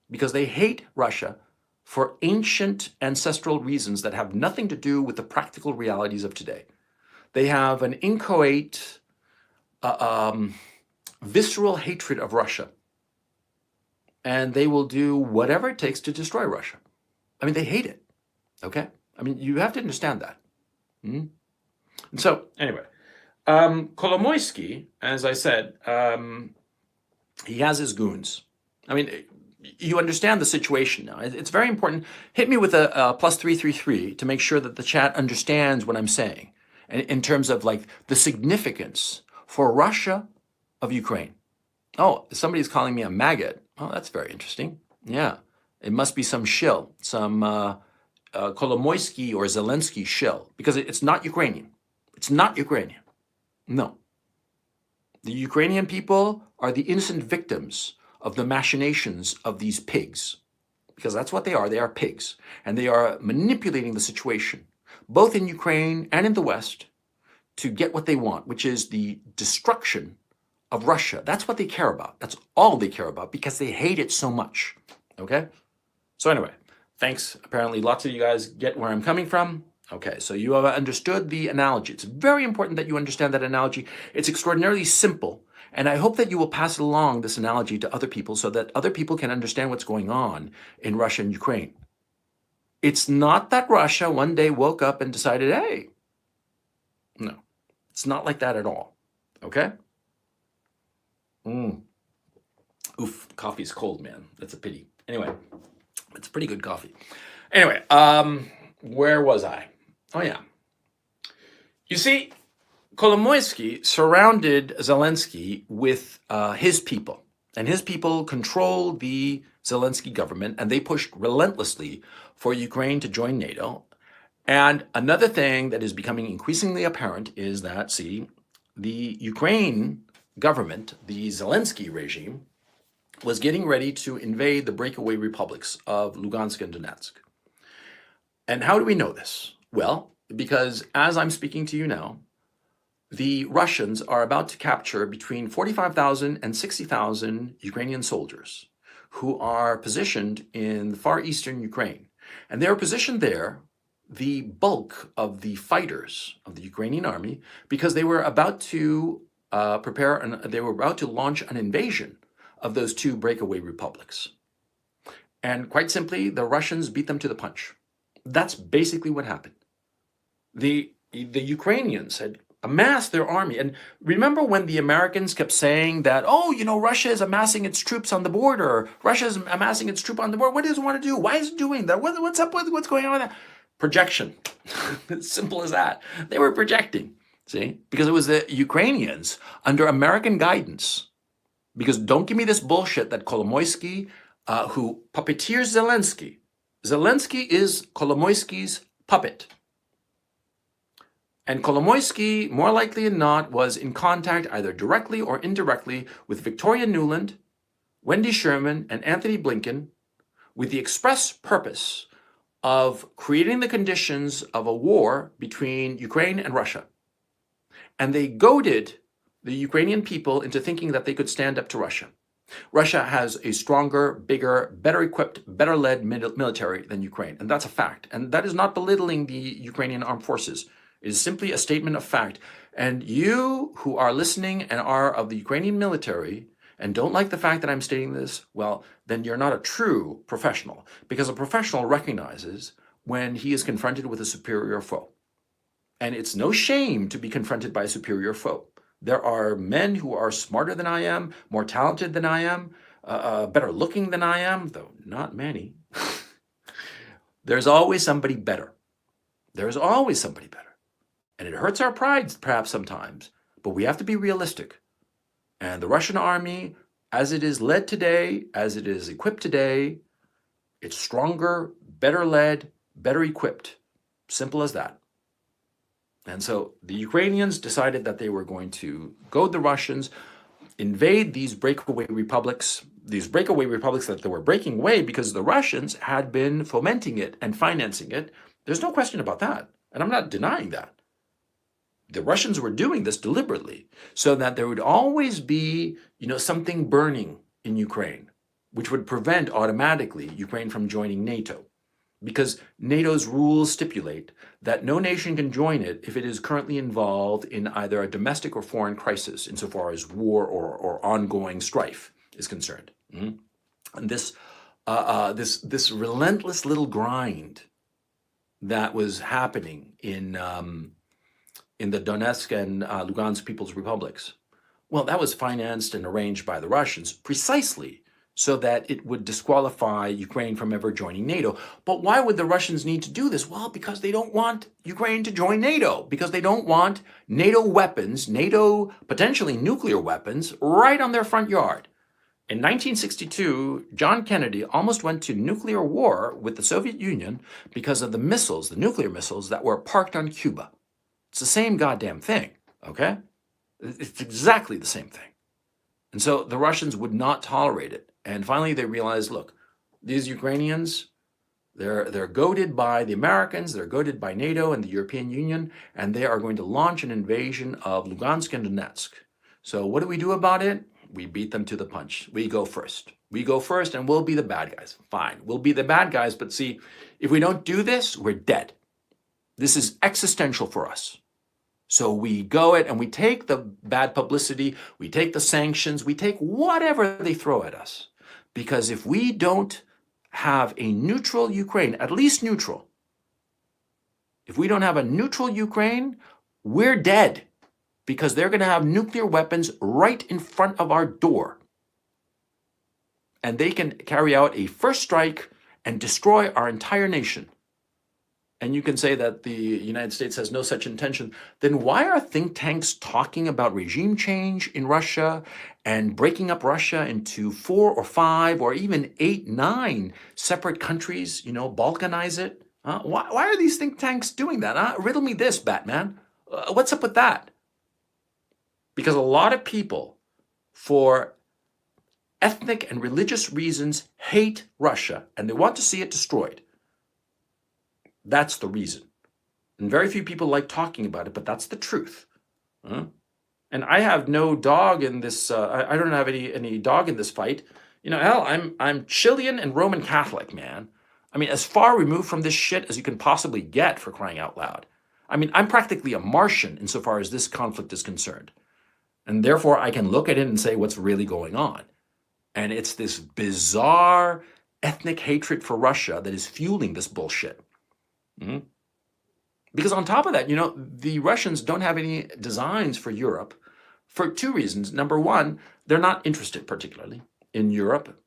because they hate Russia for ancient ancestral reasons that have nothing to do with the practical realities of today. They have an inchoate, visceral hatred of Russia. And they will do whatever it takes to destroy Russia. I mean, they hate it, okay? I mean, you have to understand that. And so, anyway, Kolomoisky, as I said, he has his goons. I mean, you understand the situation now. It's very important. Hit me with a +333 to make sure that the chat understands what I'm saying in terms of like the significance for Russia of Ukraine. Oh, somebody's calling me a maggot. Oh, that's very interesting. Yeah, it must be some shill, some Kolomoisky or Zelensky shill, because it's not Ukrainian. It's not Ukrainian. No. The Ukrainian people are the innocent victims of the machinations of these pigs, because that's what they are. They are pigs, and they are manipulating the situation, both in Ukraine and in the West, to get what they want, which is the destruction of Russia. That's what they care about. That's all they care about, because they hate it so much. Okay? So anyway, thanks. Apparently lots of you guys get where I'm coming from. Okay, so you have understood the analogy. It's very important that you understand that analogy. It's extraordinarily simple, and I hope that you will pass along this analogy to other people so that other people can understand what's going on in Russia and Ukraine. It's not that Russia one day woke up and decided, hey, no, it's not like that at all. Okay? Oof, coffee's cold, man. That's a pity. Anyway, it's pretty good coffee. Anyway, where was I? Oh, yeah. You see, Kolomoisky surrounded Zelensky with his people, and his people controlled the Zelensky government, and they pushed relentlessly for Ukraine to join NATO. And another thing that is becoming increasingly apparent is that, see, the Ukraine government, the Zelensky regime, was getting ready to invade the breakaway republics of Lugansk and Donetsk. And how do we know this? Well, because as I'm speaking to you now, the Russians are about to capture between 45,000 and 60,000 Ukrainian soldiers who are positioned in the far eastern Ukraine. And they are positioned there, the bulk of the fighters of the Ukrainian army, because they were about to they were about to launch an invasion of those two breakaway republics. And quite simply, the Russians beat them to the punch. That's basically what happened. The Ukrainians had amassed their army. And remember when the Americans kept saying that, oh, Russia is amassing its troops on the border. Russia is amassing its troops on the border. What does it want to do? Why is it doing that? What's up with what's going on with that? Projection. It's simple as that. They were projecting, see? Because it was the Ukrainians under American guidance. Because don't give me this bullshit that Kolomoisky, who puppeteers Zelensky. Zelensky is Kolomoisky's puppet. And Kolomoisky, more likely than not, was in contact either directly or indirectly with Victoria Nuland, Wendy Sherman, and Anthony Blinken with the express purpose of creating the conditions of a war between Ukraine and Russia. And they goaded the Ukrainian people into thinking that they could stand up to Russia. Russia has a stronger, bigger, better equipped, better led military than Ukraine. And that's a fact. And that is not belittling the Ukrainian armed forces. It is simply a statement of fact. And you who are listening and are of the Ukrainian military and don't like the fact that I'm stating this, well, then you're not a true professional, because a professional recognizes when he is confronted with a superior foe. And it's no shame to be confronted by a superior foe. There are men who are smarter than I am, more talented than I am, better looking than I am, though not many. There's always somebody better. There's always somebody better. And it hurts our pride perhaps sometimes, but we have to be realistic. And the Russian army, as it is led today, as it is equipped today, it's stronger, better led, better equipped. Simple as that. And so the Ukrainians decided that they were going to goad the Russians, invade these breakaway republics that they were breaking away because the Russians had been fomenting it and financing it. There's no question about that. And I'm not denying that. The Russians were doing this deliberately so that there would always be, something burning in Ukraine, which would prevent automatically Ukraine from joining NATO. Because NATO's rules stipulate that no nation can join it if it is currently involved in either a domestic or foreign crisis, insofar as war or ongoing strife is concerned. And this relentless little grind that was happening in the Donetsk and Lugansk People's Republics, well, that was financed and arranged by the Russians precisely so that it would disqualify Ukraine from ever joining NATO. But why would the Russians need to do this? Well, because they don't want Ukraine to join NATO, because they don't want NATO weapons, NATO potentially nuclear weapons, right on their front yard. In 1962, John Kennedy almost went to nuclear war with the Soviet Union because of the missiles, the nuclear missiles that were parked on Cuba. It's the same goddamn thing, okay? It's exactly the same thing. And so the Russians would not tolerate it. And finally, they realized, look, these Ukrainians, they're goaded by the Americans, they're goaded by NATO and the European Union, and they are going to launch an invasion of Lugansk and Donetsk. So what do we do about it? We beat them to the punch. We go first. We go first, and we'll be the bad guys. Fine, we'll be the bad guys, but see, if we don't do this, we're dead. This is existential for us. So we go it and we take the bad publicity, we take the sanctions, we take whatever they throw at us. Because if we don't have a neutral Ukraine, at least neutral, if we don't have a neutral Ukraine, we're dead. Because they're going to have nuclear weapons right in front of our door. and they can carry out a first strike and destroy our entire nation. And you can say that the United States has no such intention, then why are think tanks talking about regime change in Russia and breaking up Russia into 4 or 5 or even 8, 9 separate countries, balkanize it? Why are these think tanks doing that? Riddle me this, Batman. What's up with that? Because a lot of people, for ethnic and religious reasons, hate Russia and they want to see it destroyed. That's the reason. And very few people like talking about it, but that's the truth. And I have no dog in this. I don't have any dog in this fight. Hell, I'm Chilean and Roman Catholic, man. I mean, as far removed from this shit as you can possibly get, for crying out loud. I mean, I'm practically a Martian insofar as this conflict is concerned. And therefore, I can look at it and say what's really going on. And it's this bizarre ethnic hatred for Russia that is fueling this bullshit. Because on top of that, the Russians don't have any designs for Europe for 2 reasons. Number one, they're not interested particularly in Europe.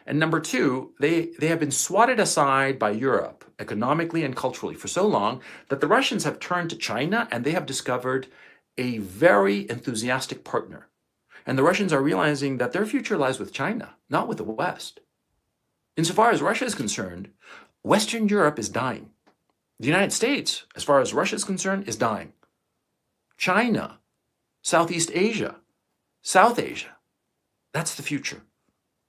And number 2, they have been swatted aside by Europe economically and culturally for so long that the Russians have turned to China and they have discovered a very enthusiastic partner. And the Russians are realizing that their future lies with China, not with the West. Insofar as Russia is concerned, Western Europe is dying. The United States, as far as Russia is concerned, is dying. China, Southeast Asia, South Asia, that's the future.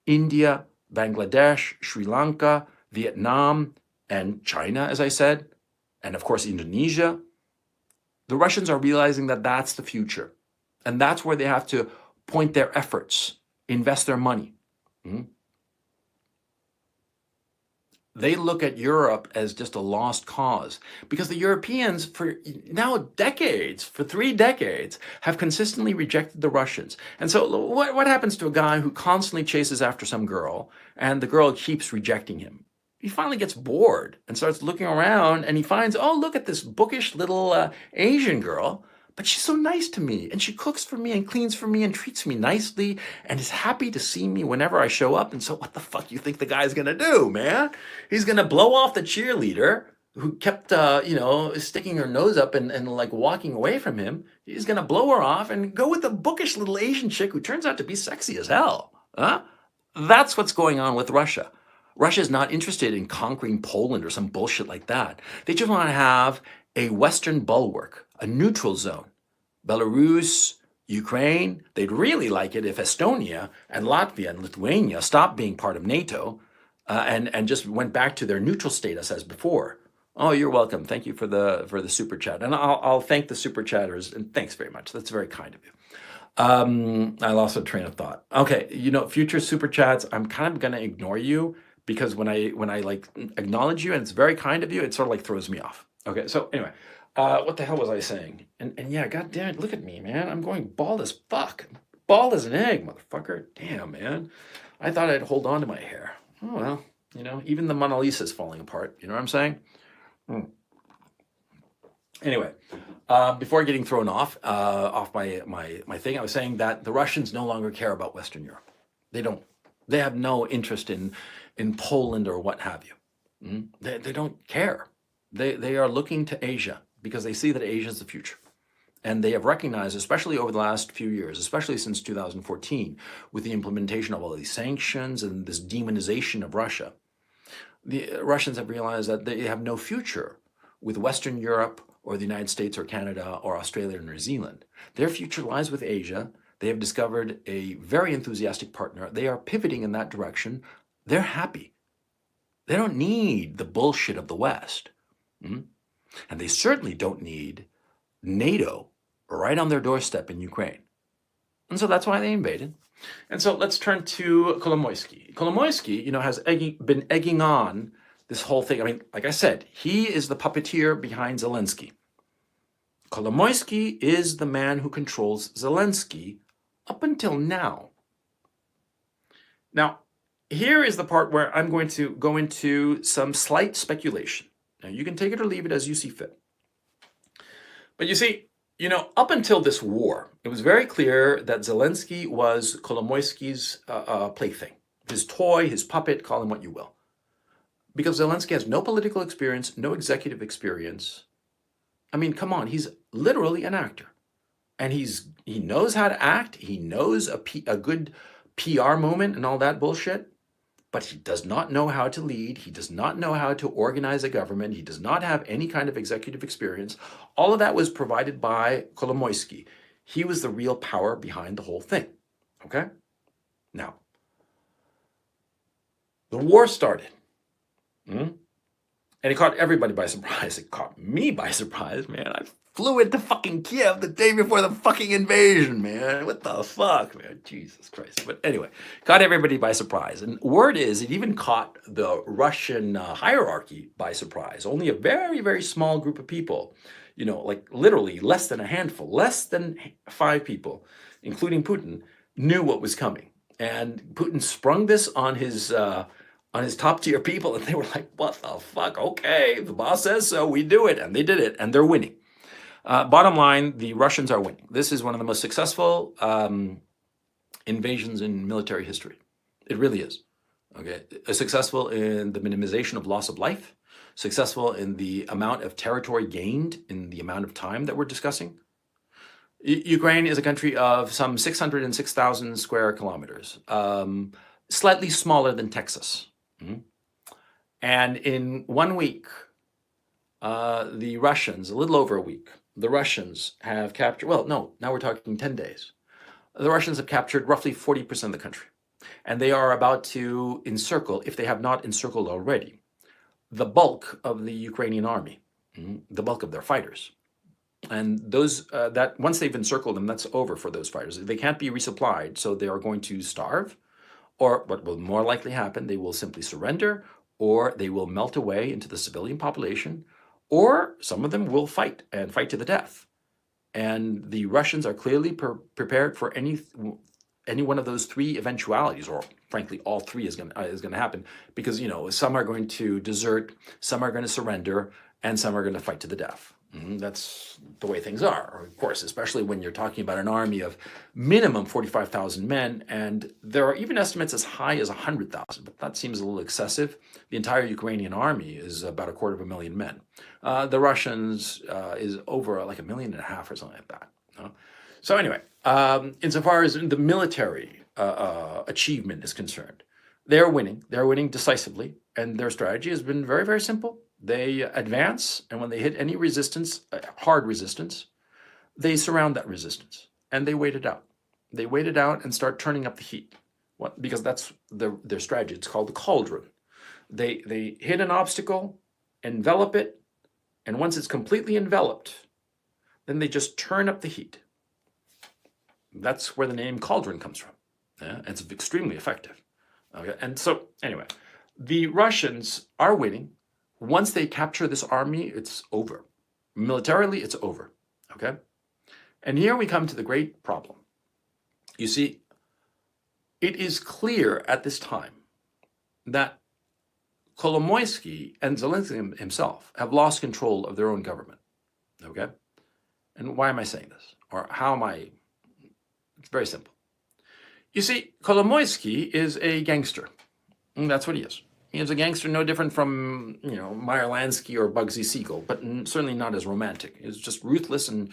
India, Bangladesh, Sri Lanka, Vietnam, and China, as I said, and of course Indonesia. The Russians are realizing that that's the future. And that's where they have to point their efforts, invest their money. They look at Europe as just a lost cause because the Europeans for now decades, for 3 decades, have consistently rejected the Russians. And so what happens to a guy who constantly chases after some girl and the girl keeps rejecting him? He finally gets bored and starts looking around and he finds, oh, look at this bookish little Asian girl. But she's so nice to me, and she cooks for me and cleans for me and treats me nicely and is happy to see me whenever I show up. And so what the fuck you think the guy's going to do, man? He's going to blow off the cheerleader who kept, sticking her nose up and like walking away from him. He's going to blow her off and go with the bookish little Asian chick who turns out to be sexy as hell. That's what's going on with Russia. Russia is not interested in conquering Poland or some bullshit like that. They just want to have a Western bulwark, a neutral zone. Belarus, Ukraine, they'd really like it if Estonia and Latvia and Lithuania stopped being part of NATO and just went back to their neutral status as before. Oh, you're welcome. Thank you for the super chat. And I'll thank the super chatters. And thanks very much. That's very kind of you. I lost a train of thought. Okay, future super chats, I'm kind of going to ignore you because when I like acknowledge you and it's very kind of you, it sort of like throws me off. Okay, so anyway, what the hell was I saying? And yeah, god damn it, look at me, man. I'm going bald as fuck. Bald as an egg, motherfucker. Damn, man. I thought I'd hold on to my hair. Oh, well, even the Mona Lisa is falling apart. You know what I'm saying? Anyway, before getting thrown off my thing, I was saying that the Russians no longer care about Western Europe. They don't. They have no interest in Poland or what have you. They don't care. They are looking to Asia because they see that Asia is the future. And they have recognized, especially over the last few years, especially since 2014, with the implementation of all these sanctions and this demonization of Russia, the Russians have realized that they have no future with Western Europe or the United States or Canada or Australia or New Zealand. Their future lies with Asia. They have discovered a very enthusiastic partner. They are pivoting in that direction. They're happy. They don't need the bullshit of the West. And they certainly don't need NATO right on their doorstep in Ukraine. And so that's why they invaded. And so let's turn to Kolomoisky. Kolomoisky, has been egging on this whole thing. I mean, like I said, he is the puppeteer behind Zelensky. Kolomoisky is the man who controls Zelensky up until now. Now, here is the part where I'm going to go into some slight speculation. Now, you can take it or leave it as you see fit. But you see, up until this war, it was very clear that Zelensky was Kolomoisky's plaything. his toy, his puppet, call him what you will. Because Zelensky has no political experience, no executive experience. I mean, come on, he's literally an actor. And he knows how to act. He knows a good PR moment and all that bullshit. But he does not know how to lead. He does not know how to organize a government. He does not have any kind of executive experience. All of that was provided by Kolomoisky. He was the real power behind the whole thing. Okay? Now, the war started. And it caught everybody by surprise. It caught me by surprise, man. I flew into fucking Kiev the day before the fucking invasion, man. What the fuck, man? Jesus Christ. But anyway, caught everybody by surprise. And word is, it even caught the Russian hierarchy by surprise. Only a very, very small group of people, you know, like literally less than a handful, less than 5 people, including Putin, knew what was coming. And Putin sprung this on his top tier people, and they were like, what the fuck? Okay, the boss says so, we do it. And they did it, and they're winning. Bottom line, the Russians are winning. This is one of the most successful invasions in military history. It really is. Okay, successful in the minimization of loss of life, successful in the amount of territory gained in the amount of time that we're discussing. Ukraine is a country of some 606,000 square kilometers, slightly smaller than Texas. And in 1 week, the Russians, a little over a week, the Russians have captured, well, no, now we're talking 10 days. The Russians have captured roughly 40% of the country. And they are about to encircle, if they have not encircled already, the bulk of the Ukrainian army, the bulk of their fighters. And those that once they've encircled them, that's over for those fighters. They can't be resupplied, so they are going to starve, or what will more likely happen, they will simply surrender, or they will melt away into the civilian population, or some of them will fight and fight to the death. And the Russians are clearly prepared for any one of those 3 eventualities, or frankly, all 3 is going to happen, because some are going to desert, some are going to surrender, and some are going to fight to the death. That's the way things are, of course, especially when you're talking about an army of minimum 45,000 men, and there are even estimates as high as 100,000, but that seems a little excessive. The entire Ukrainian army is about 250,000 men. The Russians is over like 1.5 million or something like that. So anyway, insofar as the military achievement is concerned, they're winning. They're winning decisively, and their strategy has been very, very simple. They advance, and when they hit any resistance, hard resistance, they surround that resistance, and they wait it out. They wait it out and start turning up the heat. Because that's their strategy. It's called the cauldron. They hit an obstacle, envelop it, and once it's completely enveloped, then they just turn up the heat. That's where the name cauldron comes from. Yeah? It's extremely effective. Okay? And so, anyway, the Russians are winning. Once they capture this army, it's over. Militarily, it's over. Okay? And here we come to the great problem. You see, it is clear at this time that Kolomoisky and Zelensky himself have lost control of their own government. Okay? And why am I saying this? Or how am I? It's very simple. You see, Kolomoisky is a gangster. And that's what he is. He is a gangster no different from, Meyer Lansky or Bugsy Siegel, but certainly not as romantic. He's just ruthless and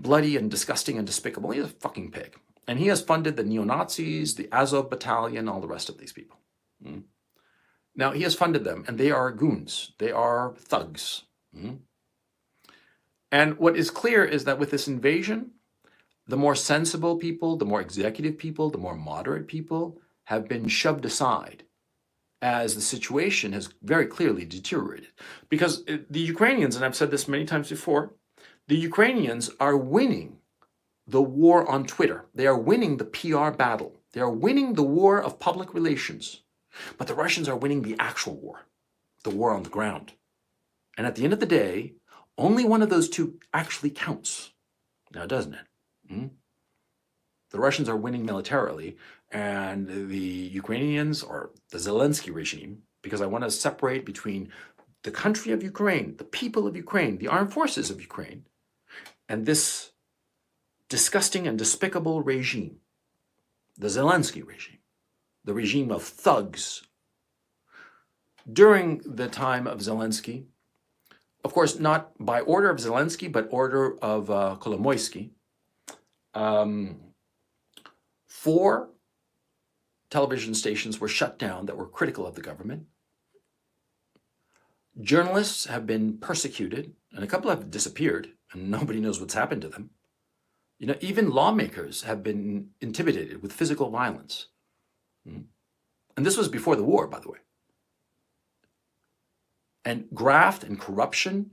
bloody and disgusting and despicable. He's a fucking pig. And he has funded the neo-Nazis, the Azov battalion, all the rest of these people. Now, he has funded them, and they are goons. They are thugs. And what is clear is that with this invasion, the more sensible people, the more executive people, the more moderate people have been shoved aside as the situation has very clearly deteriorated. Because the Ukrainians, and I've said this many times before, the Ukrainians are winning the war on Twitter. They are winning the PR battle. They are winning the war of public relations. But the Russians are winning the actual war, the war on the ground. And at the end of the day, only one of those 2 actually counts. Now, doesn't it? The Russians are winning militarily, and the Ukrainians, or the Zelensky regime, because I want to separate between the country of Ukraine, the people of Ukraine, the armed forces of Ukraine, and this disgusting and despicable regime, the Zelensky regime. the regime of thugs during the time of Zelensky. Of course, not by order of Zelensky, but order of Kolomoisky. 4 television stations were shut down that were critical of the government. Journalists have been persecuted, and a couple have disappeared, and nobody knows what's happened to them. You know, even lawmakers have been intimidated with physical violence. And this was before the war, by the way. And graft and corruption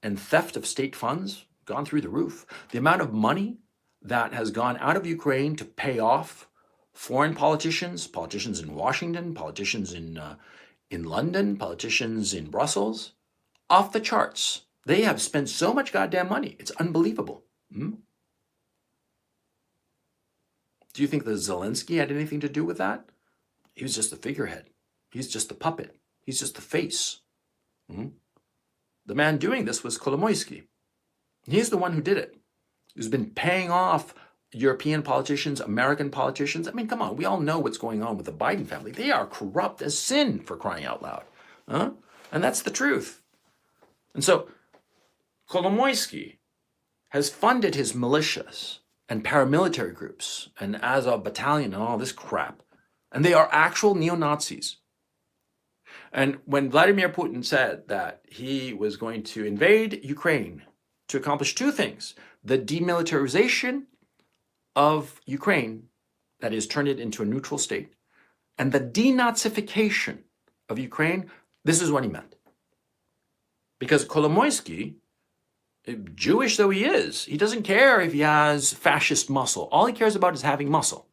and theft of state funds gone through the roof. The amount of money that has gone out of Ukraine to pay off foreign politicians, politicians in Washington, politicians in London, politicians in Brussels, off the charts. They have spent so much goddamn money. It's unbelievable. Do you think that Zelensky had anything to do with that? He was just the figurehead. He's just the puppet. He's just the face. The man doing this was Kolomoisky. He's the one who did it. He's been paying off European politicians, American politicians. I mean, come on, we all know what's going on with the Biden family. They are corrupt as sin, for crying out loud. And that's the truth. And so Kolomoisky has funded his militias and paramilitary groups and Azov battalion and all this crap. And they are actual neo-Nazis. And when Vladimir Putin said that he was going to invade Ukraine to accomplish 2 things, the demilitarization of Ukraine, that is, turn it into a neutral state, and the denazification of Ukraine, this is what he meant. Because Kolomoisky, Jewish though he is, he doesn't care if he has fascist muscle. All he cares about is having muscle.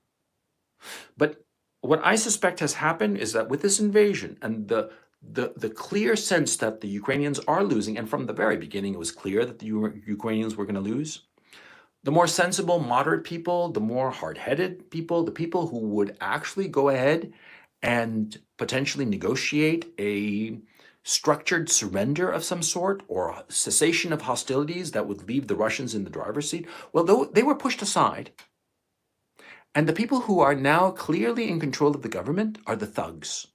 But what I suspect has happened is that with this invasion and the clear sense that the Ukrainians are losing, and from the very beginning it was clear that the Ukrainians were going to lose, the more sensible, moderate people, the more hard-headed people, the people who would actually go ahead and potentially negotiate a structured surrender of some sort or a cessation of hostilities that would leave the Russians in the driver's seat, well, they were pushed aside. And the people who are now clearly in control of the government are the thugs.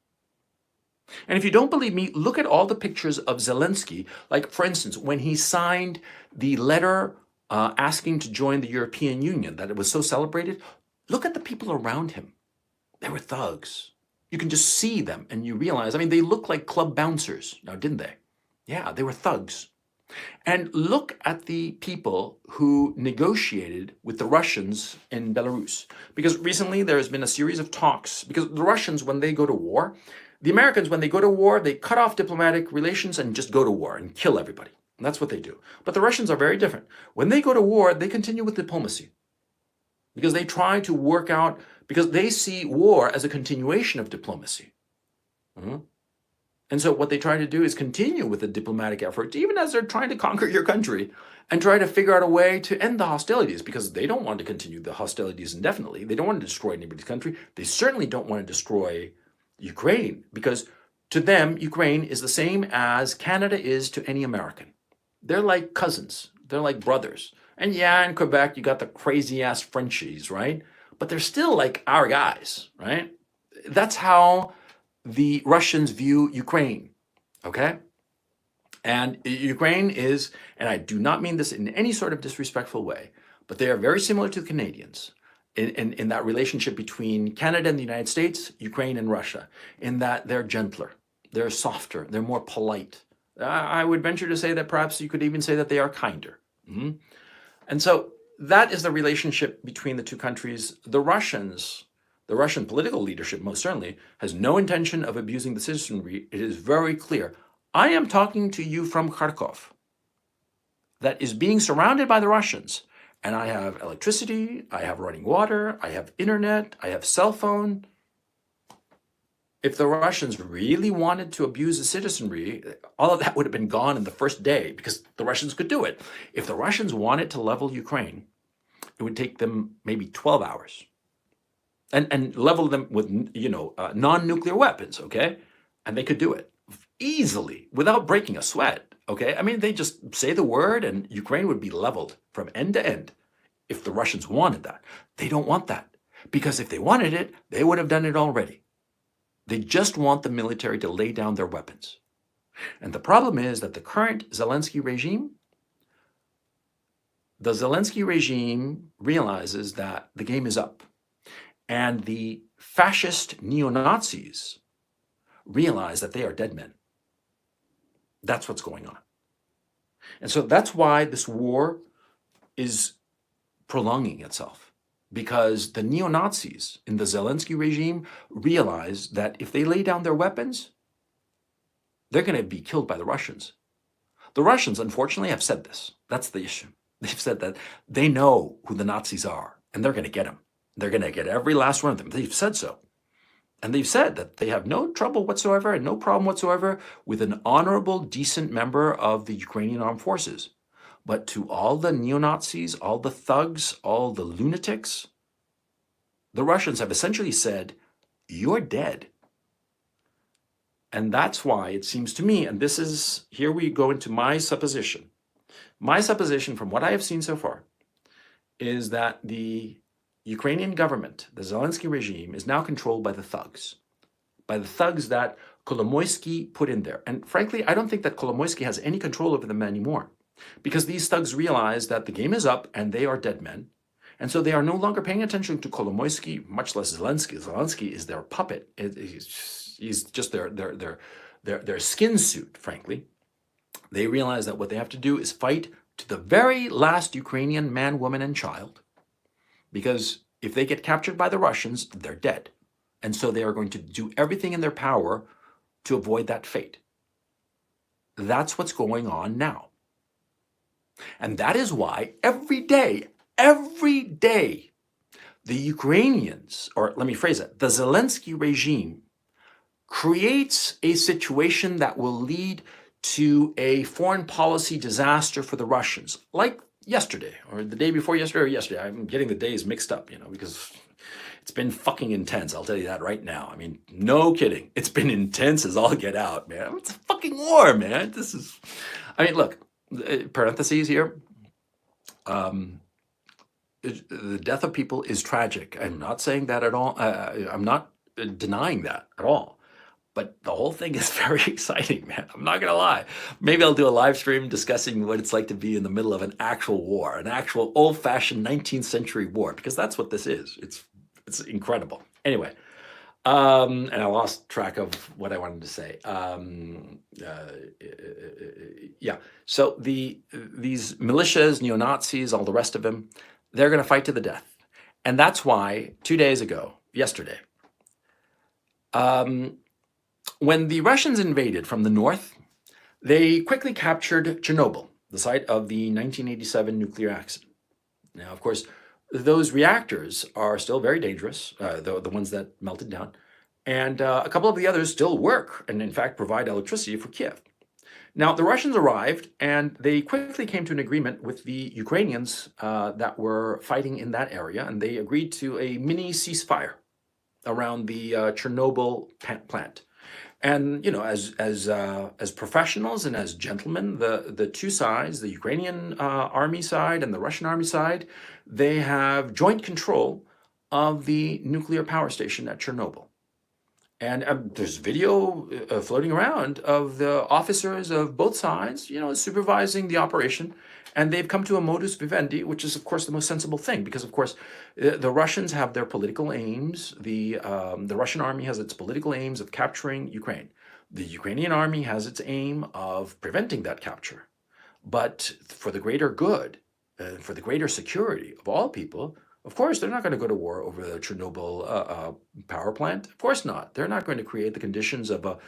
And if you don't believe me, look at all the pictures of Zelensky. Like, for instance, when he signed the letter asking to join the European Union, that it was so celebrated, look at the people around him. They were thugs. You can just see them and you realize, I mean, they look like club bouncers now, didn't they? Yeah, they were thugs. And look at the people who negotiated with the Russians in Belarus. Because recently there has been a series of talks, because the Russians, when they go to war, the Americans, when they go to war, they cut off diplomatic relations and just go to war and kill everybody. And that's what they do. But the Russians are very different. When they go to war, they continue with diplomacy. Because they try to work out, because they see war as a continuation of diplomacy. And so what they try to do is continue with the diplomatic effort, even as they're trying to conquer your country, and try to figure out a way to end the hostilities, because they don't want to continue the hostilities indefinitely. They don't want to destroy anybody's country. They certainly don't want to destroy Ukraine, because to them, Ukraine is the same as Canada is to any American. They're like cousins. They're like brothers. And yeah, in Quebec, you got the crazy-ass Frenchies, right? But they're still like our guys, right? That's how the Russians view Ukraine, okay? And Ukraine is, and I do not mean this in any sort of disrespectful way, but they are very similar to the Canadians in that relationship between Canada and the United States, Ukraine and Russia, in that they're gentler, they're softer, they're more polite. I would venture to say that perhaps you could even say that they are kinder. And so that is the relationship between the two countries. The Russian political leadership, most certainly, has no intention of abusing the citizenry. It is very clear. I am talking to you from Kharkov, that is being surrounded by the Russians. And I have electricity, I have running water, I have internet, I have cell phone. If the Russians really wanted to abuse the citizenry, all of that would have been gone in the first day, because the Russians could do it. If the Russians wanted to level Ukraine, it would take them maybe 12 hours. And level them with, non-nuclear weapons, okay? And they could do it easily, without breaking a sweat, okay? I mean, they just say the word and Ukraine would be leveled from end to end if the Russians wanted that. They don't want that, because if they wanted it, they would have done it already. They just want the military to lay down their weapons. And the problem is that the Zelensky regime realizes that the game is up. And the fascist neo-Nazis realize that they are dead men. That's what's going on. And so that's why this war is prolonging itself, because the neo-Nazis in the Zelensky regime realize that if they lay down their weapons, they're going to be killed by the Russians. The Russians, unfortunately, have said this. That's the issue. They've said that they know who the Nazis are, and they're going to get them. They're going to get every last one of them. They've said so. And they've said that they have no trouble whatsoever and no problem whatsoever with an honorable, decent member of the Ukrainian armed forces. But to all the neo-Nazis, all the thugs, all the lunatics, the Russians have essentially said, you're dead. And that's why it seems to me, and this is, here we go into my supposition. My supposition from what I have seen so far is that the Ukrainian government, the Zelensky regime, is now controlled by the thugs that Kolomoisky put in there. And frankly, I don't think that Kolomoisky has any control over them anymore, because these thugs realize that the game is up and they are dead men. And so they are no longer paying attention to Kolomoisky, much less Zelensky. Zelensky is their puppet. He's just their skin suit, frankly. They realize that what they have to do is fight to the very last Ukrainian man, woman, and child, because if they get captured by the Russians, they're dead. And so they are going to do everything in their power to avoid that fate. That's what's going on now. And that is why every day, the Ukrainians, or let me phrase it, the Zelensky regime creates a situation that will lead to a foreign policy disaster for the Russians, like yesterday, or the day before yesterday, or yesterday. I'm getting the days mixed up, because it's been fucking intense. I'll tell you that right now. I mean, no kidding. It's been intense as all get out, man. It's a fucking war, man. Look, parentheses here. The death of people is tragic. I'm not saying that at all. I'm not denying that at all. But the whole thing is very exciting, man. I'm not going to lie. Maybe I'll do a live stream discussing what it's like to be in the middle of an actual war, an actual old-fashioned 19th century war, because that's what this is. It's incredible. Anyway, and I lost track of what I wanted to say. So these militias, neo-Nazis, all the rest of them, they're going to fight to the death. And that's why 2 days ago, yesterday, when the Russians invaded from the north, they quickly captured Chernobyl, the site of the 1987 nuclear accident. Now, of course, those reactors are still very dangerous, the ones that melted down, and a couple of the others still work and, in fact, provide electricity for Kiev. Now, the Russians arrived, and they quickly came to an agreement with the Ukrainians that were fighting in that area, and they agreed to a mini ceasefire around the Chernobyl plant. And as professionals and as gentlemen, the two sides, the Ukrainian army side and the Russian army side, they have joint control of the nuclear power station at Chernobyl. And there's video floating around of the officers of both sides, supervising the operation. And they've come to a modus vivendi, which is, of course, the most sensible thing, because, of course, the Russians have their political aims. The Russian army has its political aims of capturing Ukraine. The Ukrainian army has its aim of preventing that capture. But for the greater good, for the greater security of all people, of course, they're not going to go to war over the Chernobyl power plant. Of course not. They're not going to create the conditions of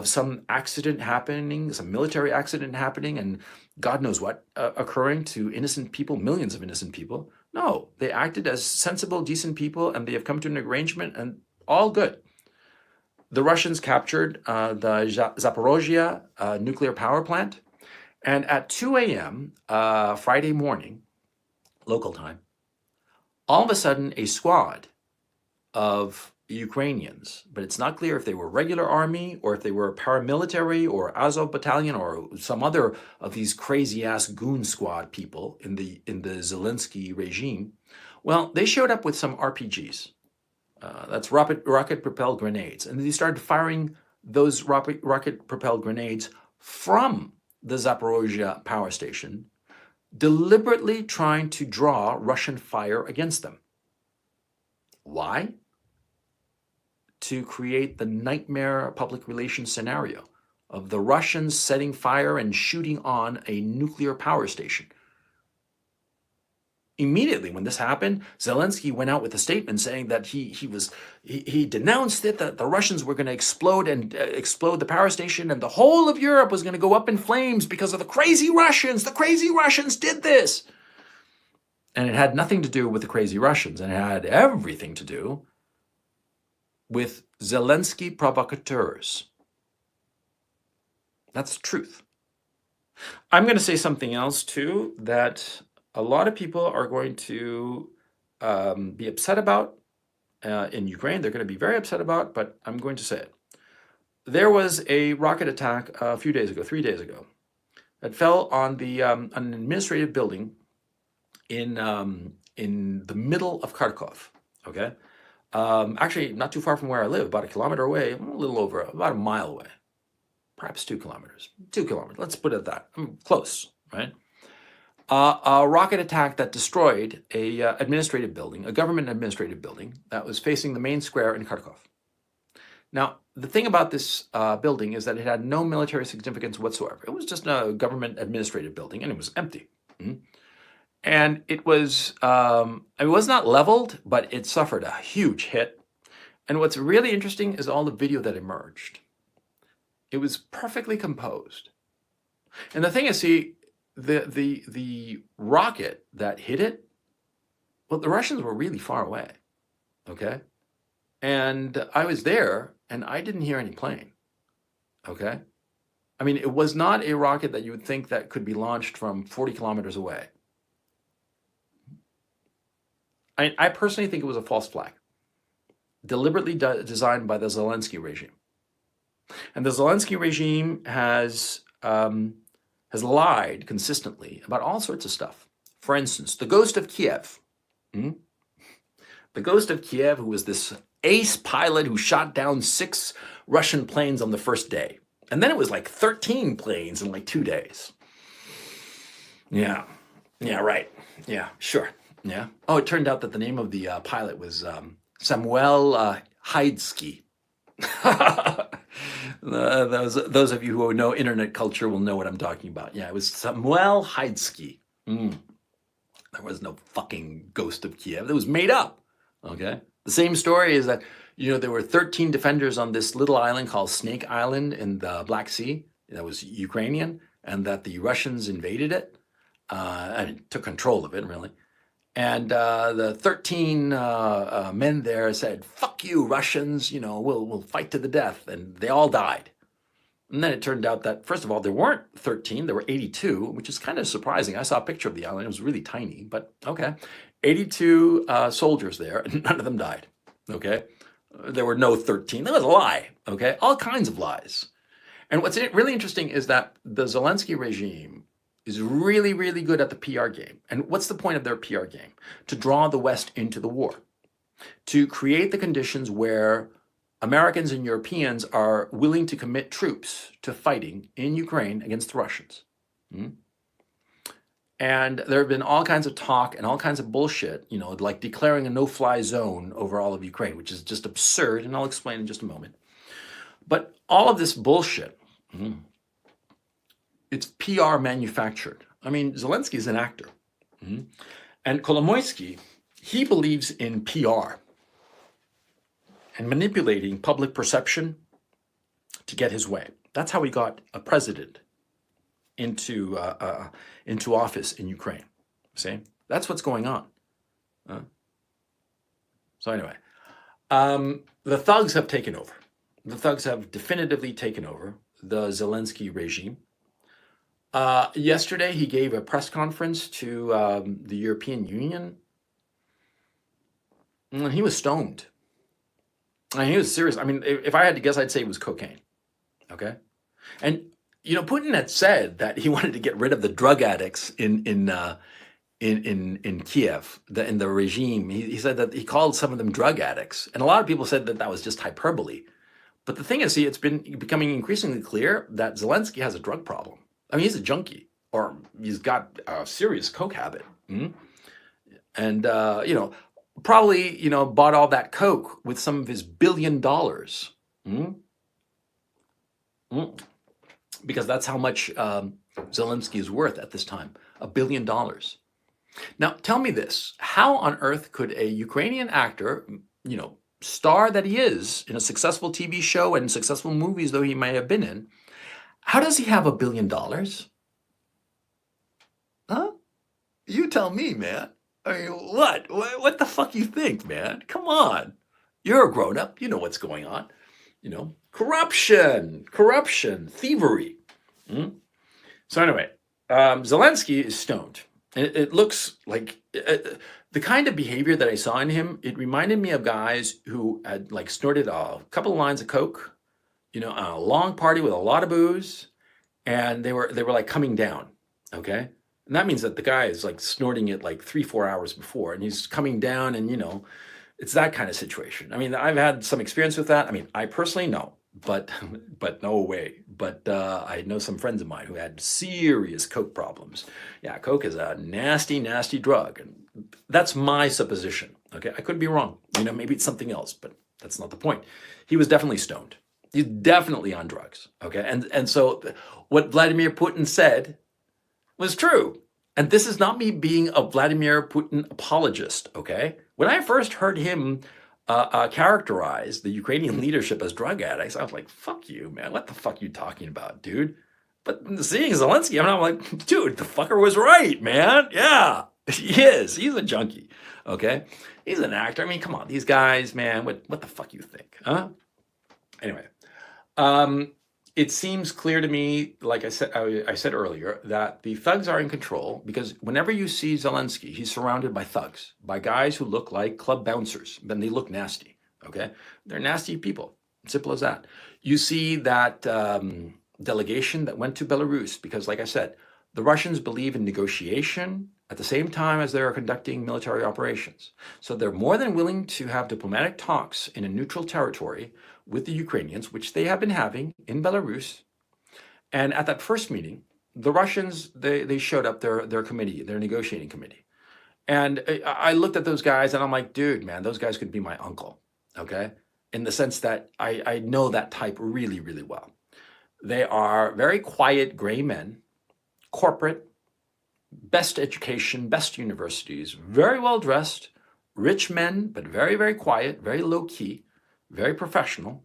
some accident happening, some military accident happening, and God knows what occurring to innocent people, millions of innocent people. No, they acted as sensible, decent people, and they have come to an arrangement, and all good. The Russians captured the Zaporozhye nuclear power plant, and at 2 a.m. Friday morning, local time, all of a sudden, a squad of Ukrainians, but it's not clear if they were regular army or if they were paramilitary or Azov battalion or some other of these crazy-ass goon squad people in the Zelensky regime. Well, they showed up with some RPGs, That's rocket-propelled grenades. And they started firing those rocket-propelled grenades from the Zaporozhye power station, deliberately trying to draw Russian fire against them. Why? To create the nightmare public relations scenario of the Russians setting fire and shooting on a nuclear power station. Immediately when this happened, Zelensky went out with a statement saying that he denounced it, that the Russians were going to explode the power station, and the whole of Europe was going to go up in flames because of the crazy Russians. The crazy Russians did this. And it had nothing to do with the crazy Russians, and it had everything to do with Zelensky provocateurs. That's the truth. I'm going to say something else too that a lot of people are going to be upset about in Ukraine. They're going to be very upset about, but I'm going to say it. There was a rocket attack a few days ago, 3 days ago, that fell on an administrative building in the middle of Kharkov. Okay, actually not too far from where I live, about a kilometer away, a little over, about a mile away, perhaps 2 kilometers. 2 kilometers. Let's put it at that. Close, right? A rocket attack that destroyed a administrative building, a government administrative building that was facing the main square in Kharkov. Now, the thing about this building is that it had no military significance whatsoever. It was just a government administrative building, and it was empty. And it was not leveled, but it suffered a huge hit. And what's really interesting is all the video that emerged. It was perfectly composed. And the thing is, see, the rocket that hit it, well, the Russians were really far away, okay? And I was there, and I didn't hear any plane, okay? I mean, it was not a rocket that you would think that could be launched from 40 kilometers away. I personally think it was a false flag, deliberately designed by the Zelensky regime. And the Zelensky regime has lied consistently about all sorts of stuff. For instance, the ghost of Kiev. The ghost of Kiev, who was this ace pilot who shot down 6 Russian planes on the first day. And then it was like 13 planes in like 2 days. Yeah, right. Yeah, sure. Yeah. Oh, it turned out that the name of the pilot was Samuel Heidsky. Those of you who know internet culture will know what I'm talking about. Yeah, it was Samuel Heidsky. There was no fucking ghost of Kiev. It was made up. Okay. The same story is that, there were 13 defenders on this little island called Snake Island in the Black Sea that was Ukrainian, and that the Russians invaded it and took control of it, really. And the 13 men there said, "Fuck you, Russians, we'll fight to the death." And they all died. And then it turned out that, first of all, there weren't 13, there were 82, which is kind of surprising. I saw a picture of the island. It was really tiny, but okay. 82 soldiers there, and none of them died, okay? There were no 13. That was a lie, okay? All kinds of lies. And what's really interesting is that the Zelensky regime is really, really good at the PR game. And what's the point of their PR game? To draw the West into the war, to create the conditions where Americans and Europeans are willing to commit troops to fighting in Ukraine against the Russians. And there have been all kinds of talk and all kinds of bullshit, like declaring a no-fly zone over all of Ukraine, which is just absurd, and I'll explain in just a moment. But all of this bullshit, it's PR manufactured. I mean, Zelensky is an actor. And Kolomoisky, he believes in PR and manipulating public perception to get his way. That's how he got a president into office in Ukraine. See? That's what's going on. So anyway, the thugs have taken over. The thugs have definitively taken over the Zelensky regime. Yesterday, he gave a press conference to the European Union, and he was stoned. I mean, he was serious. I mean, if I had to guess, I'd say it was cocaine. Okay? And, Putin had said that he wanted to get rid of the drug addicts in in Kiev, in the regime. He said that he called some of them drug addicts, and a lot of people said that that was just hyperbole. But the thing is, see, it's been becoming increasingly clear that Zelensky has a drug problem. I mean, he's a junkie, or he's got a serious coke habit, and probably bought all that coke with some of his $1 billion, because that's how much Zelensky is worth at this time, $1 billion. Now, tell me this: how on earth could a Ukrainian actor, star that he is in a successful TV show and successful movies, though he may have been in, how does he have $1 billion? Huh? You tell me, man. I mean, what? What the fuck you think, man? Come on. You're a grown up. You know what's going on. Corruption, thievery. So anyway, Zelensky is stoned. It looks like the kind of behavior that I saw in him. It reminded me of guys who had like snorted a couple of lines of coke, on a long party with a lot of booze, and they were like coming down. Okay, and that means that the guy is like snorting it like 3-4 hours before, and he's coming down, and it's that kind of situation. I mean, I've had some experience with that. I mean, I personally no, but no way. But I know some friends of mine who had serious coke problems. Yeah, coke is a nasty, nasty drug, and that's my supposition. Okay, I could be wrong. Maybe it's something else, but that's not the point. He was definitely stoned. He's definitely on drugs. Okay, and so what Vladimir Putin said was true. And this is not me being a Vladimir Putin apologist. Okay, when I first heard him characterize the Ukrainian leadership as drug addicts, I was like, fuck you, man. What the fuck are you talking about, dude? But seeing Zelensky, I'm like, dude, the fucker was right, man. Yeah, he is. He's a junkie, okay? He's an actor. I mean, come on, these guys, man, what the fuck you think, huh? Anyway, it seems clear to me, like I said earlier, that the thugs are in control, because whenever you see Zelensky, he's surrounded by thugs, by guys who look like club bouncers. Then they look nasty, okay? They're nasty people, simple as that. You see that delegation that went to Belarus, because like I said, the Russians believe in negotiation at the same time as they are conducting military operations. So they're more than willing to have diplomatic talks in a neutral territory with the Ukrainians, which they have been having in Belarus. And at that first meeting, the Russians, they showed up, their committee, their negotiating committee. And I looked at those guys and I'm like, dude, man, those guys could be my uncle, okay? In the sense that I know that type really, really well. They are very quiet, gray men, corporate, best education, best universities, very well dressed, rich men, but very, very quiet, very low key, very professional,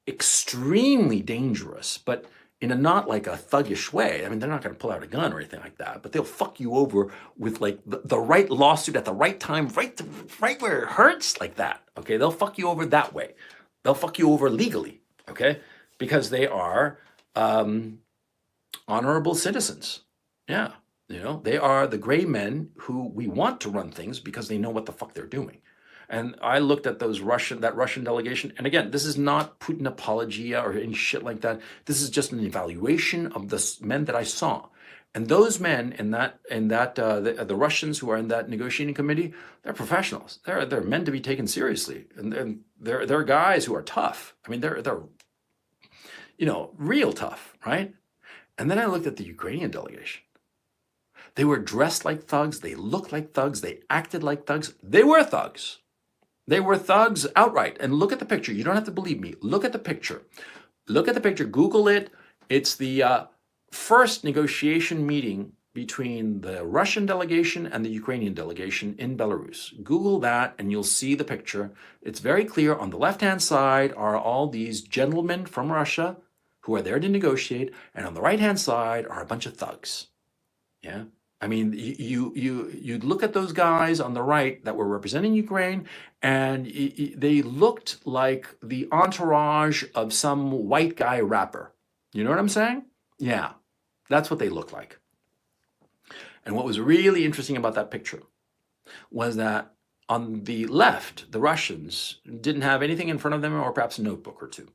extremely dangerous, but in a not like a thuggish way. I mean, they're not going to pull out a gun or anything like that, but they'll fuck you over with like the right lawsuit at the right time, right where it hurts, like that. Okay, they'll fuck you over that way. They'll fuck you over legally. Okay, because they are honorable citizens. Yeah, they are the gray men who we want to run things because they know what the fuck they're doing. And I looked at that Russian delegation, and again, this is not Putin apologia or any shit like that. This is just an evaluation of the men that I saw. And those men the Russians who are in that negotiating committee, they're professionals. They're meant to be taken seriously, and they're guys who are tough. I mean, they're real tough, right? And then I looked at the Ukrainian delegation. They were dressed like thugs. They looked like thugs. They acted like thugs. They were thugs. They were thugs outright. And look at the picture. You don't have to believe me. Look at the picture. Look at the picture. Google it. It's the first negotiation meeting between the Russian delegation and the Ukrainian delegation in Belarus. Google that and you'll see the picture. It's very clear. On the left-hand side are all these gentlemen from Russia who are there to negotiate. And on the right-hand side are a bunch of thugs. Yeah. I mean, you look at those guys on the right that were representing Ukraine, and they looked like the entourage of some white guy rapper. You know what I'm saying? Yeah, that's what they look like. And what was really interesting about that picture was that on the left, the Russians didn't have anything in front of them, or perhaps a notebook or two,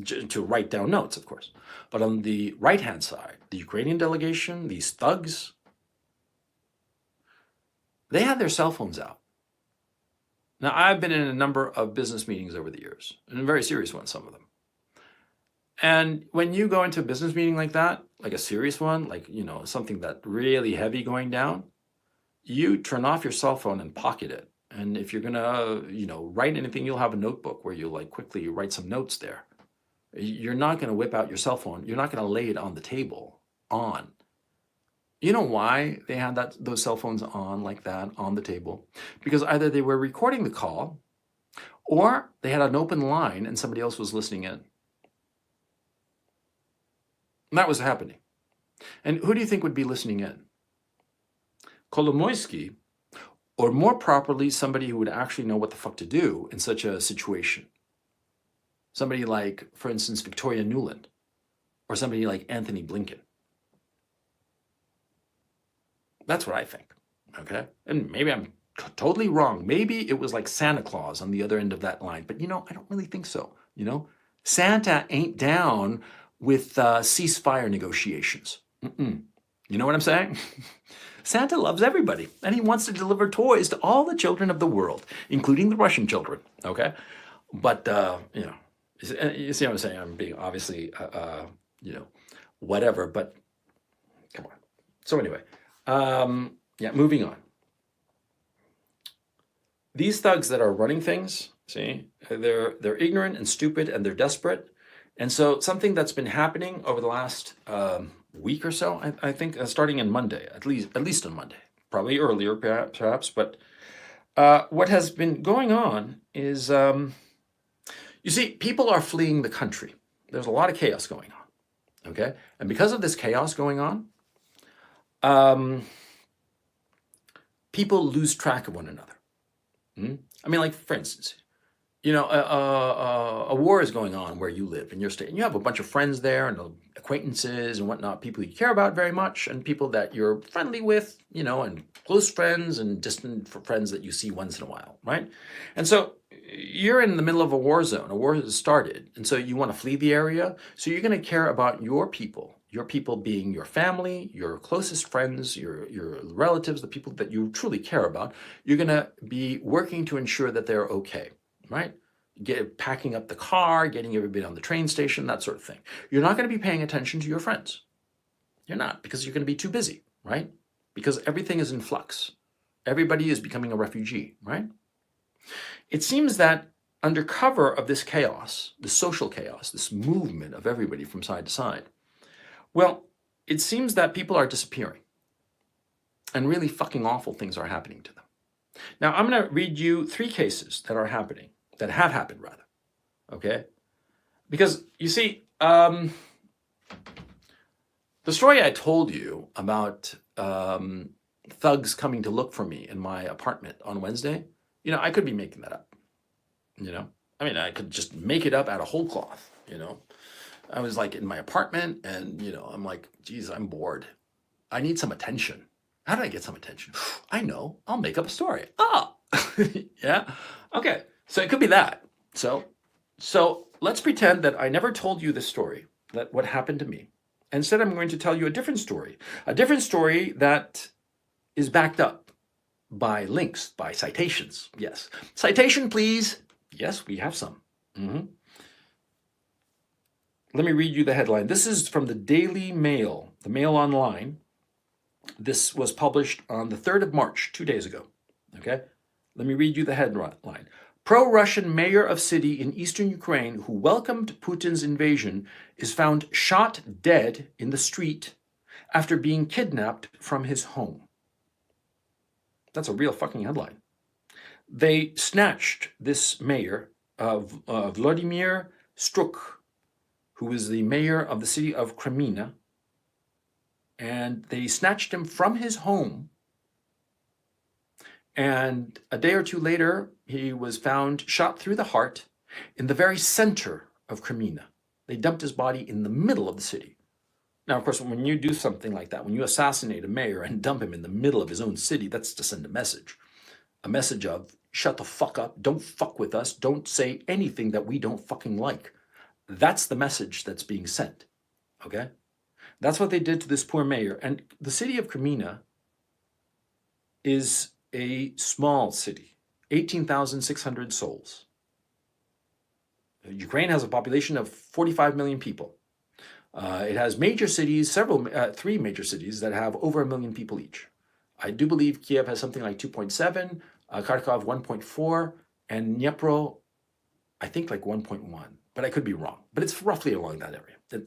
to write down notes, of course. But on the right-hand side, the Ukrainian delegation, these thugs, They had their cell phones out. Now, I've been in a number of business meetings over the years, and very serious ones, some of them. And when you go into a business meeting like that, like a serious one, like, something that really heavy going down, you turn off your cell phone and pocket it. And if you're gonna, write anything, you'll have a notebook where you like quickly write some notes there. You're not gonna whip out your cell phone. You're not gonna lay it on the table on. You know why they had those cell phones on like that on the table? Because either they were recording the call or they had an open line and somebody else was listening in. And that was happening. And who do you think would be listening in? Kolomoisky, or more properly, somebody who would actually know what the fuck to do in such a situation. Somebody like, for instance, Victoria Nuland, or somebody like Anthony Blinken. That's what I think, okay? And maybe I'm totally wrong. Maybe it was like Santa Claus on the other end of that line, but I don't really think so, Santa ain't down with ceasefire negotiations. You know what I'm saying? Santa loves everybody, and he wants to deliver toys to all the children of the world, including the Russian children, okay? But, you see what I'm saying? I'm being obviously, whatever, but come on. So anyway, moving on. These thugs that are running things, see, they're ignorant and stupid and they're desperate. And so something that's been happening over the last week or so, I think, starting on Monday, at least on Monday, probably earlier perhaps, but what has been going on is, you see, people are fleeing the country. There's a lot of chaos going on, okay? And because of this chaos going on, people lose track of one another. I mean, like, for instance, a war is going on where you live in your state, and you have a bunch of friends there and acquaintances and whatnot, people you care about very much, and people that you're friendly with, and close friends and distant friends that you see once in a while, right? And so you're in the middle of a war zone. A war has started, and so you want to flee the area. So you're going to care about your people being your family, your closest friends, your relatives, the people that you truly care about. You're going to be working to ensure that they're okay, right? Packing up the car, getting everybody on the train station, that sort of thing. You're not going to be paying attention to your friends. You're not, because you're going to be too busy, right? Because everything is in flux. Everybody is becoming a refugee, right? It seems that under cover of this chaos, the social chaos, this movement of everybody from side to side, well, it seems that people are disappearing and really fucking awful things are happening to them. Now, I'm going to read you 3 cases that have happened rather, okay? Because, you see, the story I told you about thugs coming to look for me in my apartment on Wednesday, I could be making that up, I mean, I could just make it up out of whole cloth, I was like in my apartment and, I'm like, geez, I'm bored. I need some attention. How do I get some attention? I know, I'll make up a story. Oh, yeah, okay. So it could be that. So let's pretend that I never told you this story, that what happened to me. Instead, I'm going to tell you a different story that is backed up by links, by citations. Yes. Citation, please. Yes, we have some. Let me read you the headline. This is from the Daily Mail, the Mail Online. This was published on the 3rd of March, 2 days ago. Okay? Let me read you the headline. Pro-Russian mayor of city in eastern Ukraine who welcomed Putin's invasion is found shot dead in the street after being kidnapped from his home. That's a real fucking headline. They snatched this mayor, Vladimir Struk, who is the mayor of the city of Kreminna, and they snatched him from his home. And a day or two later, he was found shot through the heart in the very center of Kreminna. They dumped his body in the middle of the city. Now, of course, when you do something like that, when you assassinate a mayor and dump him in the middle of his own city, that's to send a message of shut the fuck up, don't fuck with us, don't say anything that we don't fucking like. That's the message that's being sent, okay? That's what they did to this poor mayor. And the city of Kreminna is a small city, 18,600 souls. Ukraine has a population of 45 million people. It has major cities, three major cities that have over 1 million people each. I do believe Kiev has something like 2.7, Kharkov 1.4, and Dnipro, I think like 1.1, but I could be wrong. But it's roughly along that area. It's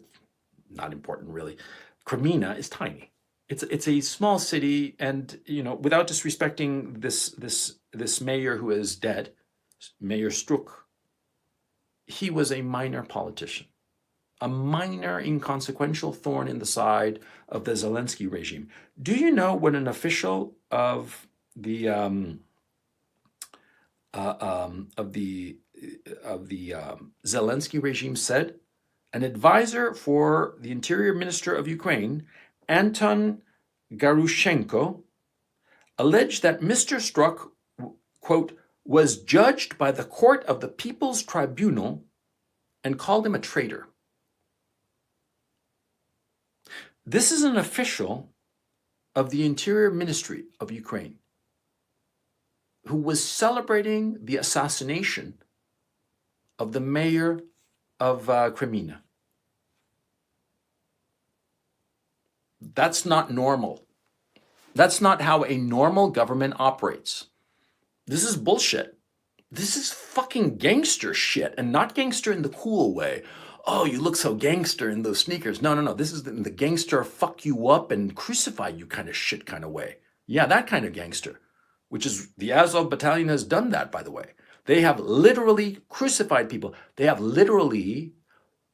not important really. Crimea is tiny. It's a small city, and without disrespecting this mayor who is dead, Mayor Struk, he was a minor politician, a minor inconsequential thorn in the side of the Zelensky regime. Do you know what an official of the Zelensky regime said? An advisor for the Interior Minister of Ukraine, Anton Garushenko, alleged that Mr. Struk, quote, was judged by the court of the People's Tribunal and called him a traitor. This is an official of the Interior Ministry of Ukraine who was celebrating the assassination of the mayor of Crimea. That's not normal. That's not how a normal government operates. This is bullshit. This is fucking gangster shit, and not gangster in the cool way. Oh, you look so gangster in those sneakers. No. This is the gangster fuck you up and crucify you kind of shit kind of way. Yeah, that kind of gangster, which is the Azov battalion has done that, by the way. They have literally crucified people. They have literally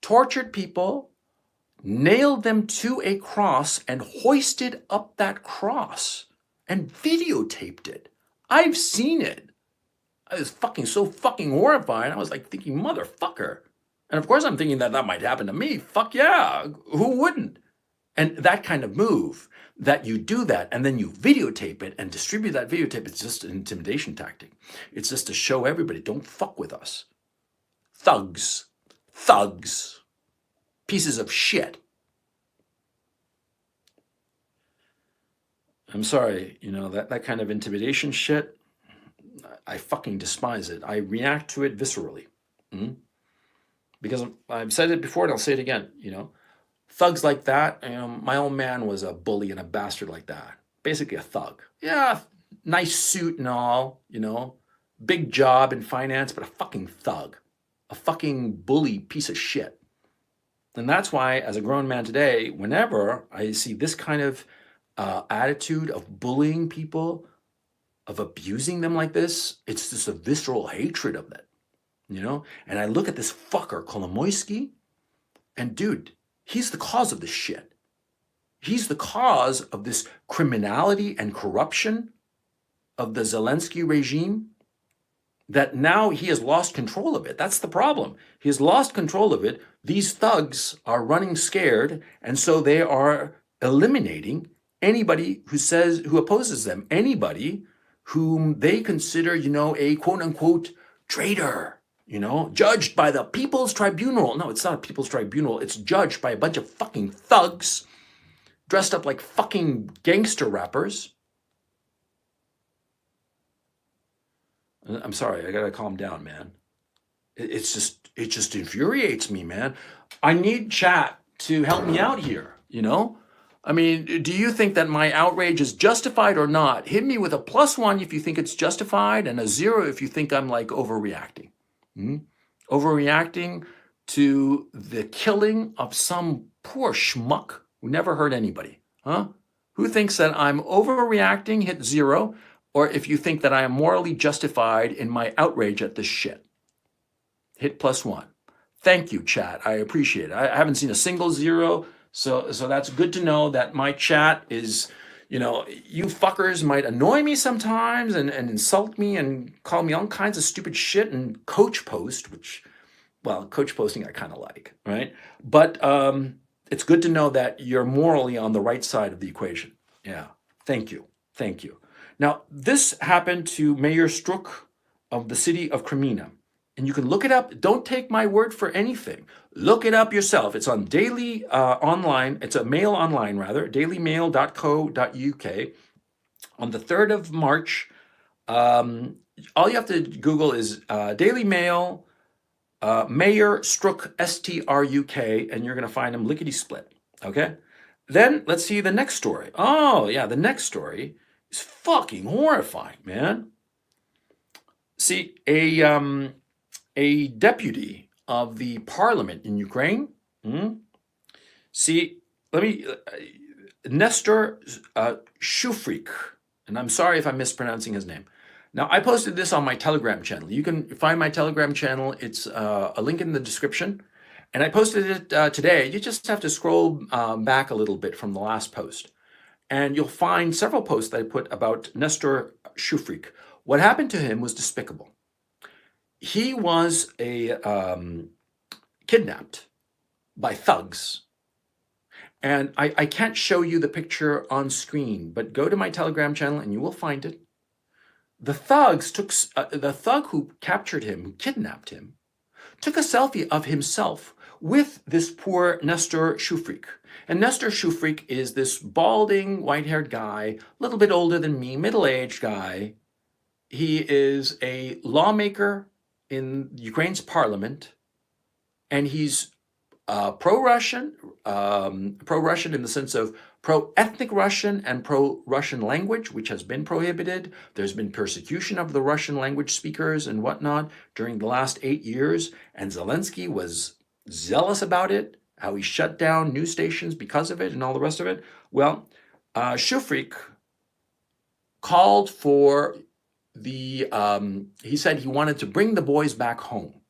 tortured people, nailed them to a cross, and hoisted up that cross and videotaped it. I've seen it. I was so fucking horrified. I was like thinking, motherfucker. And of course I'm thinking that might happen to me. Fuck yeah, who wouldn't? And that kind of move, that you do that and then you videotape it and distribute that videotape, it's just an intimidation tactic. It's just to show everybody, don't fuck with us. Thugs, pieces of shit. I'm sorry, that kind of intimidation shit, I fucking despise it. I react to it viscerally. Because I've said it before and I'll say it again, thugs like that, my old man was a bully and a bastard like that. Basically a thug. Yeah, nice suit and all, big job in finance, but a fucking thug. A fucking bully piece of shit. And that's why, as a grown man today, whenever I see this kind of attitude of bullying people, of abusing them like this, it's just a visceral hatred of it, And I look at this fucker, Kolomoisky, and dude, he's the cause of this shit. He's the cause of this criminality and corruption of the Zelensky regime, that now he has lost control of it. That's the problem. He has lost control of it. These thugs are running scared, and so they are eliminating anybody who opposes them, anybody whom they consider, a quote unquote traitor, judged by the People's Tribunal. No, it's not a People's Tribunal. It's judged by a bunch of fucking thugs dressed up like fucking gangster rappers. I'm sorry, I gotta calm down, man. It just infuriates me, man. I need chat to help me out here, I mean, do you think that my outrage is justified or not? Hit me with a +1 if you think it's justified and a 0 if you think I'm like overreacting. Overreacting to the killing of some poor schmuck who never hurt anybody, huh? Who thinks that I'm overreacting, hit 0, or if you think that I am morally justified in my outrage at this shit, hit +1. Thank you, chat. I appreciate it. I haven't seen a single 0. So that's good to know that my chat is, you fuckers might annoy me sometimes and insult me and call me all kinds of stupid shit and coach post, which, well, coach posting I kind of like, right? But it's good to know that you're morally on the right side of the equation. Yeah, thank you. Now, this happened to Mayor Struk of the city of Crimea. And you can look it up. Don't take my word for anything. Look it up yourself. It's on Daily Online. It's a Mail Online, rather, dailymail.co.uk. On the 3rd of March, All you have to Google is Daily Mail, Mayor Strook, Struk, and you're going to find him lickety split. Okay. Then let's see the next story. Oh, yeah, the next story is fucking horrifying, man. See, a deputy of the parliament in Ukraine. See, let me, Nestor Shufrik, and I'm sorry if I'm mispronouncing his name. Now, I posted this on my Telegram channel. You can find my Telegram channel. It's a link in the description. And I posted it today. You just have to scroll back a little bit from the last post. And you'll find several posts that I put about Nestor Shufrik. What happened to him was despicable. He was kidnapped by thugs. And I can't show you the picture on screen, but go to my Telegram channel and you will find it. The thugs took, the thug who captured him, who kidnapped him, took a selfie of himself with this poor Nestor Shufrik. And Nestor Shufrik is this balding, white-haired guy, a little bit older than me, middle-aged guy. He is a lawmaker in Ukraine's parliament, and he's pro-Russian in the sense of pro-ethnic Russian and pro-Russian language, which has been prohibited. There's been persecution of the Russian language speakers and whatnot during the last 8 years, and Zelensky was zealous about it, how he shut down news stations because of it and all the rest of it. Well, Shufrik called for he said he wanted to bring the boys back home,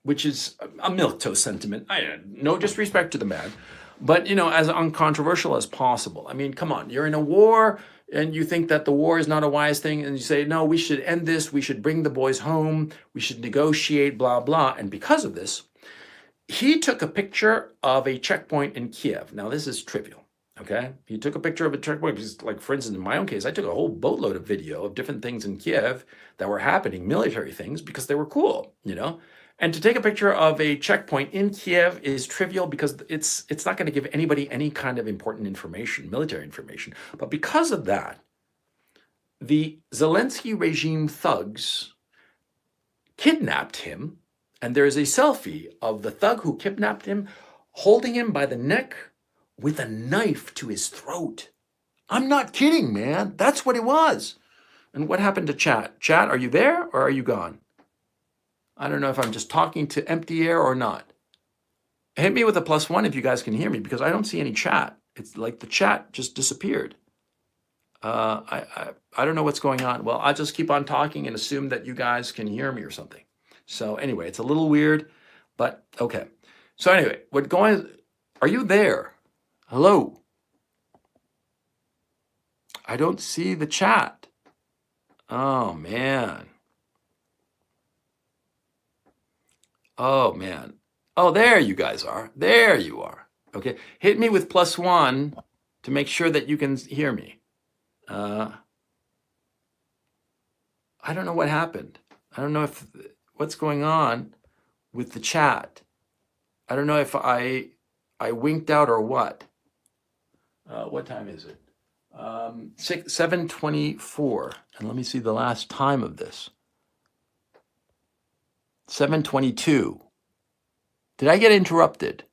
which is a milquetoast sentiment. No disrespect to the man, but as uncontroversial as possible. I mean, come on, you're in a war and you think that the war is not a wise thing, and you say, no, we should end this, we should bring the boys home, we should negotiate, blah, blah. And because of this, he took a picture of a checkpoint in Kiev. Now, this is trivial, okay? He took a picture of a checkpoint because, like, for instance, in my own case, I took a whole boatload of video of different things in Kiev that were happening, military things, because they were cool, And to take a picture of a checkpoint in Kiev is trivial because it's not going to give anybody any kind of important information, military information. But because of that, the Zelensky regime thugs kidnapped him, and there is a selfie of the thug who kidnapped him holding him by the neck with a knife to his throat. I'm not kidding, man. That's what it was. And what happened to chat? Chat, are you there or are you gone? I don't know if I'm just talking to empty air or not. Hit me with a +1 if you guys can hear me, because I don't see any chat. It's like the chat just disappeared. I don't know what's going on. Well, I'll just keep on talking and assume that you guys can hear me or something. So anyway, it's a little weird, but okay. So anyway, are you there? Hello? I don't see the chat. Oh, man. Oh, man. Oh, there you guys are. There you are. Okay. Hit me with +1 to make sure that you can hear me. I don't know what happened. I don't know what's going on with the chat. I don't know if I winked out or what. What time is it? 7:24. And let me see the last time of this. 7:22. Did I get interrupted?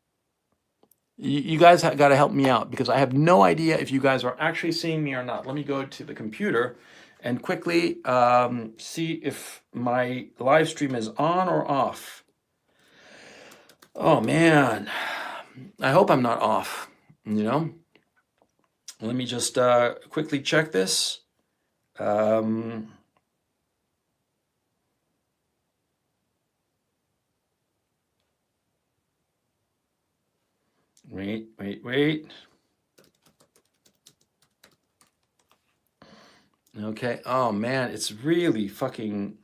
You guys got to help me out, because I have no idea if you guys are actually seeing me or not. Let me go to the computer and quickly see if my live stream is on or off. Oh, man. I hope I'm not off, Let me just quickly check this. Wait. Okay. Oh, man, it's really fucking...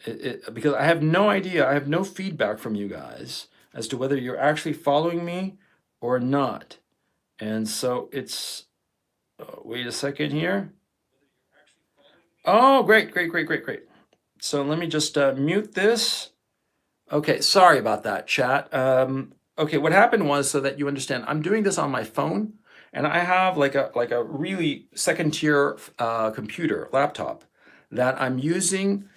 because I have no idea. I have no feedback from you guys as to whether you're actually following me or not. And so it's... wait a second here. Oh, great. So let me just mute this. Okay, sorry about that, chat. Okay, what happened was, so that you understand, I'm doing this on my phone, And I have like a really second tier computer laptop that I'm using.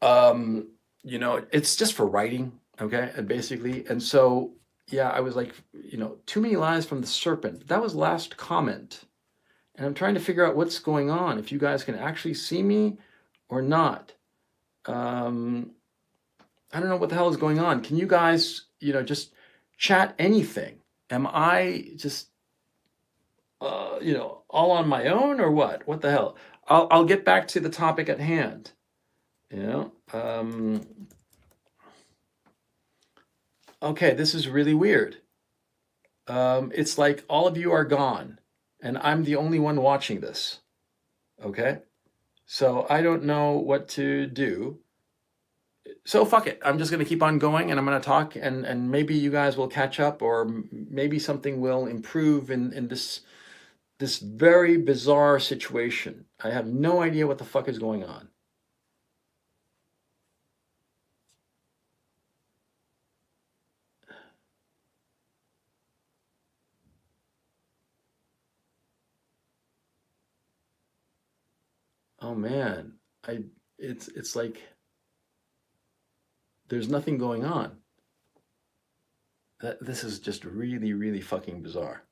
Um, it's just for writing, okay, basically. And so yeah, I was like, too many lies from the serpent. That was last comment, and I'm trying to figure out what's going on. If you guys can actually see me or not. Um, I don't know what the hell is going on. Can you guys, just chat anything? Am I just, all on my own or what? What the hell? I'll get back to the topic at hand. You know. Okay, this is really weird. It's like all of you are gone, and I'm the only one watching this. Okay, so I don't know what to do. So fuck it. I'm just going to keep on going, and I'm going to talk, and maybe you guys will catch up, or maybe something will improve in this very bizarre situation. I have no idea what the fuck is going on. Oh man, it's like there's nothing going on. This is just really, really fucking bizarre.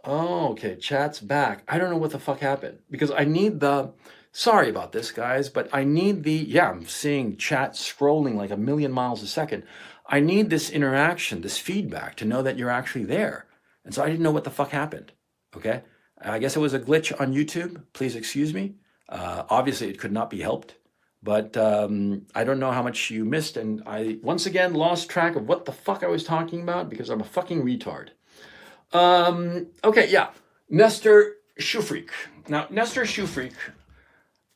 Oh, okay. Chat's back. I don't know what the fuck happened because I need the. Sorry about this, guys, but I need the. Yeah, I'm seeing chat scrolling like a million miles a second. I need this interaction, this feedback to know that you're actually there. And so I didn't know what the fuck happened. Okay. I guess it was a glitch on YouTube. Please excuse me. Obviously, it could not be helped. But I don't know how much you missed. And I once again lost track of what the fuck I was talking about because I'm a fucking retard. Okay, yeah. Nestor Shufrik. Now, Nestor Shufrik,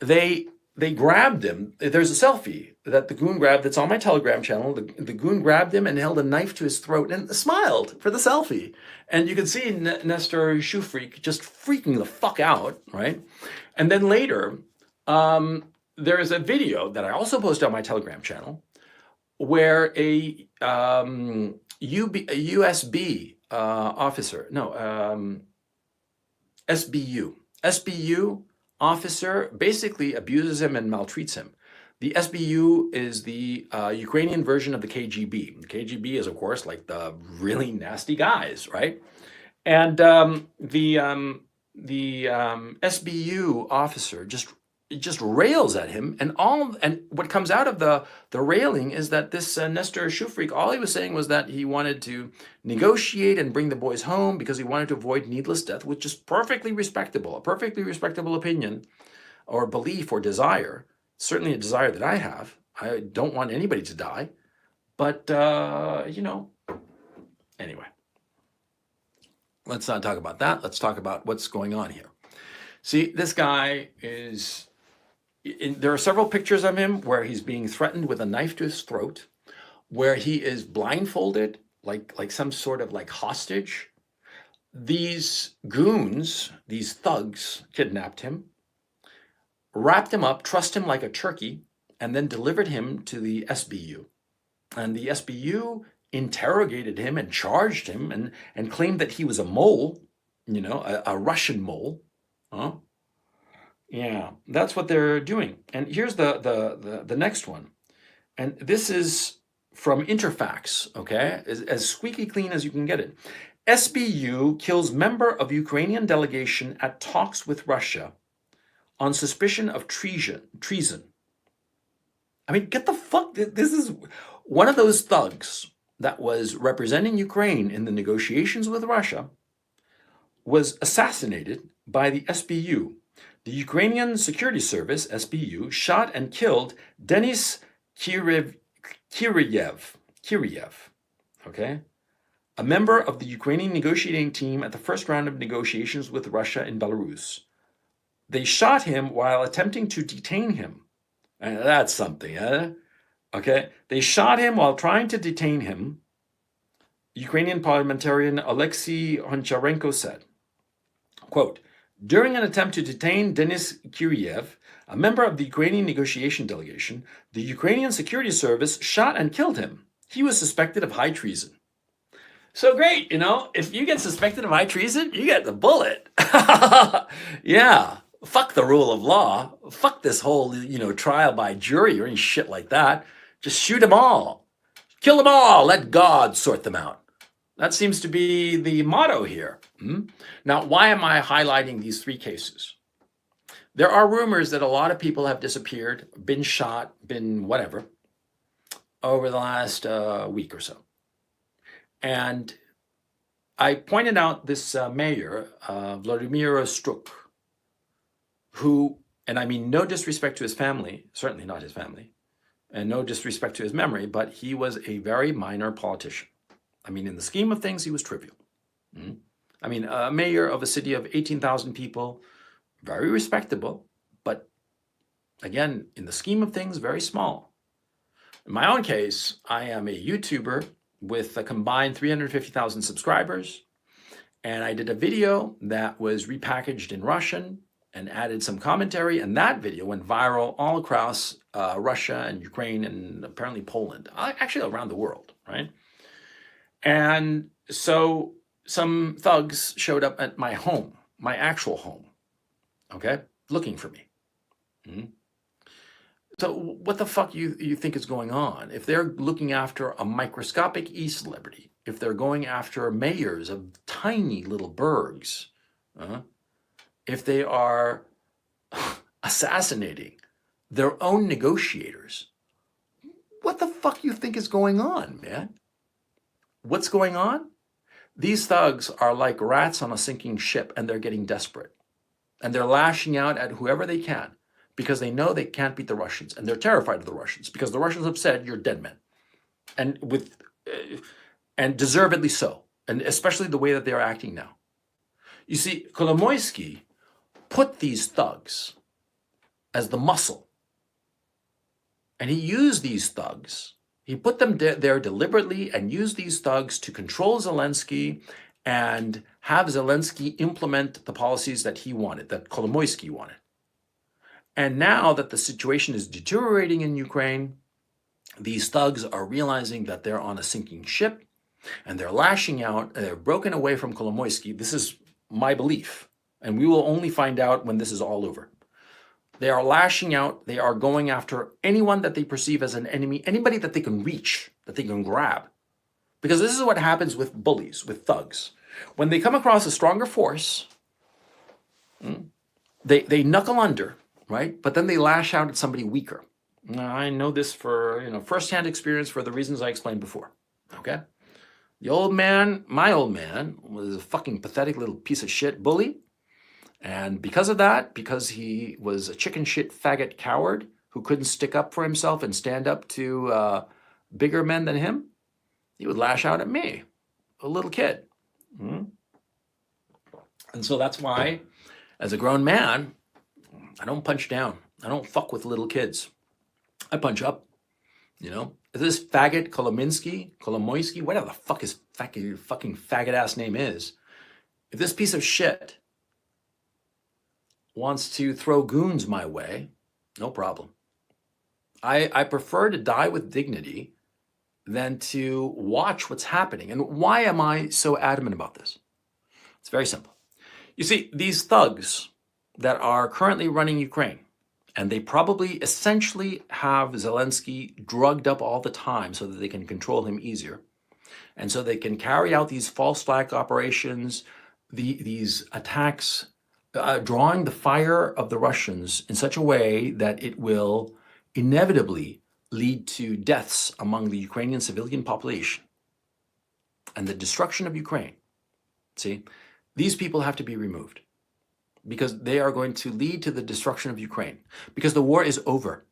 they grabbed him. There's a selfie that the goon grabbed that's on my Telegram channel. The goon grabbed him and held a knife to his throat and smiled for the selfie. And you can see Nestor Shufrik just freaking the fuck out, right? And then later, there is a video that I also posted on my Telegram channel where a USB officer, no, SBU officer basically abuses him and maltreats him. The SBU is the Ukrainian version of the KGB. The KGB is, of course, like the really nasty guys, right? And the SBU officer just rails at him, and what comes out of the railing is that this Nestor Shufrik, all he was saying was that he wanted to negotiate and bring the boys home because he wanted to avoid needless death, which is perfectly respectable, a perfectly respectable opinion or belief or desire. Certainly a desire that I have. I don't want anybody to die, but anyway, let's not talk about that. Let's talk about what's going on here. See, this guy is. There are several pictures of him where he's being threatened with a knife to his throat, where he is blindfolded, like some sort of like hostage. These goons, these thugs, kidnapped him, wrapped him up, trussed him like a turkey, and then delivered him to the SBU. And the SBU interrogated him and charged him and claimed that he was a mole, a Russian mole. Huh? Yeah, that's what they're doing. And here's the next one. And this is from Interfax, okay? As squeaky clean as you can get it. SBU kills member of Ukrainian delegation at talks with Russia on suspicion of treason. I mean, get the fuck, this is one of those thugs that was representing Ukraine in the negotiations with Russia was assassinated by the SBU. The Ukrainian Security Service, SBU, shot and killed Denis Kiryev, okay? A member of the Ukrainian negotiating team at the first round of negotiations with Russia in Belarus. They shot him while attempting to detain him. And that's something, huh? Okay, they shot him while trying to detain him, Ukrainian parliamentarian Alexei Honcharenko said. Quote, during an attempt to detain Denis Kiryev, A member of the Ukrainian negotiation delegation, the Ukrainian security service shot and killed him. He was suspected of high treason. So great, if you get suspected of high treason, you get the bullet. Yeah, fuck the rule of law. Fuck this whole, trial by jury or any shit like that. Just shoot them all. Kill them all. Let God sort them out. That seems to be the motto here. Now, why am I highlighting these three cases? There are rumors that a lot of people have disappeared, been shot, been whatever, over the last week or so. And I pointed out this mayor, Vladimir Struk, who, and I mean no disrespect to his family, certainly not his family, and no disrespect to his memory, but he was a very minor politician. I mean, in the scheme of things, he was trivial. I mean, a mayor of a city of 18,000 people, very respectable, but again, in the scheme of things, very small. In my own case, I am a YouTuber with a combined 350,000 subscribers. And I did a video that was repackaged in Russian and added some commentary. And that video went viral all across Russia and Ukraine and apparently Poland, actually around the world, right? And so some thugs showed up at my home, my actual home, okay, looking for me. So what the fuck you think is going on? If they're looking after a microscopic e-celebrity, if they're going after mayors of tiny little burgs, if they are assassinating their own negotiators, what the fuck you think is going on, man? What's going on? These thugs are like rats on a sinking ship, and they're getting desperate. And they're lashing out at whoever they can, because they know they can't beat the Russians, and they're terrified of the Russians, because the Russians have said, you're dead men. And deservedly so, and especially the way that they're acting now. You see, Kolomoisky put these thugs as the muscle, and he used these thugs. He put them there deliberately and used these thugs to control Zelensky and have Zelensky implement the policies that he wanted, that Kolomoisky wanted. And now that the situation is deteriorating in Ukraine, these thugs are realizing that they're on a sinking ship, and they're lashing out, and they're broken away from Kolomoisky. This is my belief, and we will only find out when this is all over. They are lashing out. They are going after anyone that they perceive as an enemy, anybody that they can reach, that they can grab. Because this is what happens with bullies, with thugs. When they come across a stronger force, they knuckle under, right? But then they lash out at somebody weaker. Now, I know this for firsthand experience for the reasons I explained before, okay? The old man, my old man, was a fucking pathetic little piece of shit bully. And because of that, because he was a chicken shit faggot coward who couldn't stick up for himself and stand up to bigger men than him, he would lash out at me, a little kid. And so that's why, as a grown man, I don't punch down. I don't fuck with little kids. I punch up, If this faggot Kolomoisky, whatever the fuck his fucking faggot ass name is, if this piece of shit wants to throw goons my way, no problem. I prefer to die with dignity than to watch what's happening. And why am I so adamant about this? It's very simple. You see, these thugs that are currently running Ukraine, and they probably essentially have Zelensky drugged up all the time so that they can control him easier. And so they can carry out these false flag operations, these attacks, drawing the fire of the Russians in such a way that it will inevitably lead to deaths among the Ukrainian civilian population and the destruction of Ukraine. See, these people have to be removed because they are going to lead to the destruction of Ukraine, because the war is over.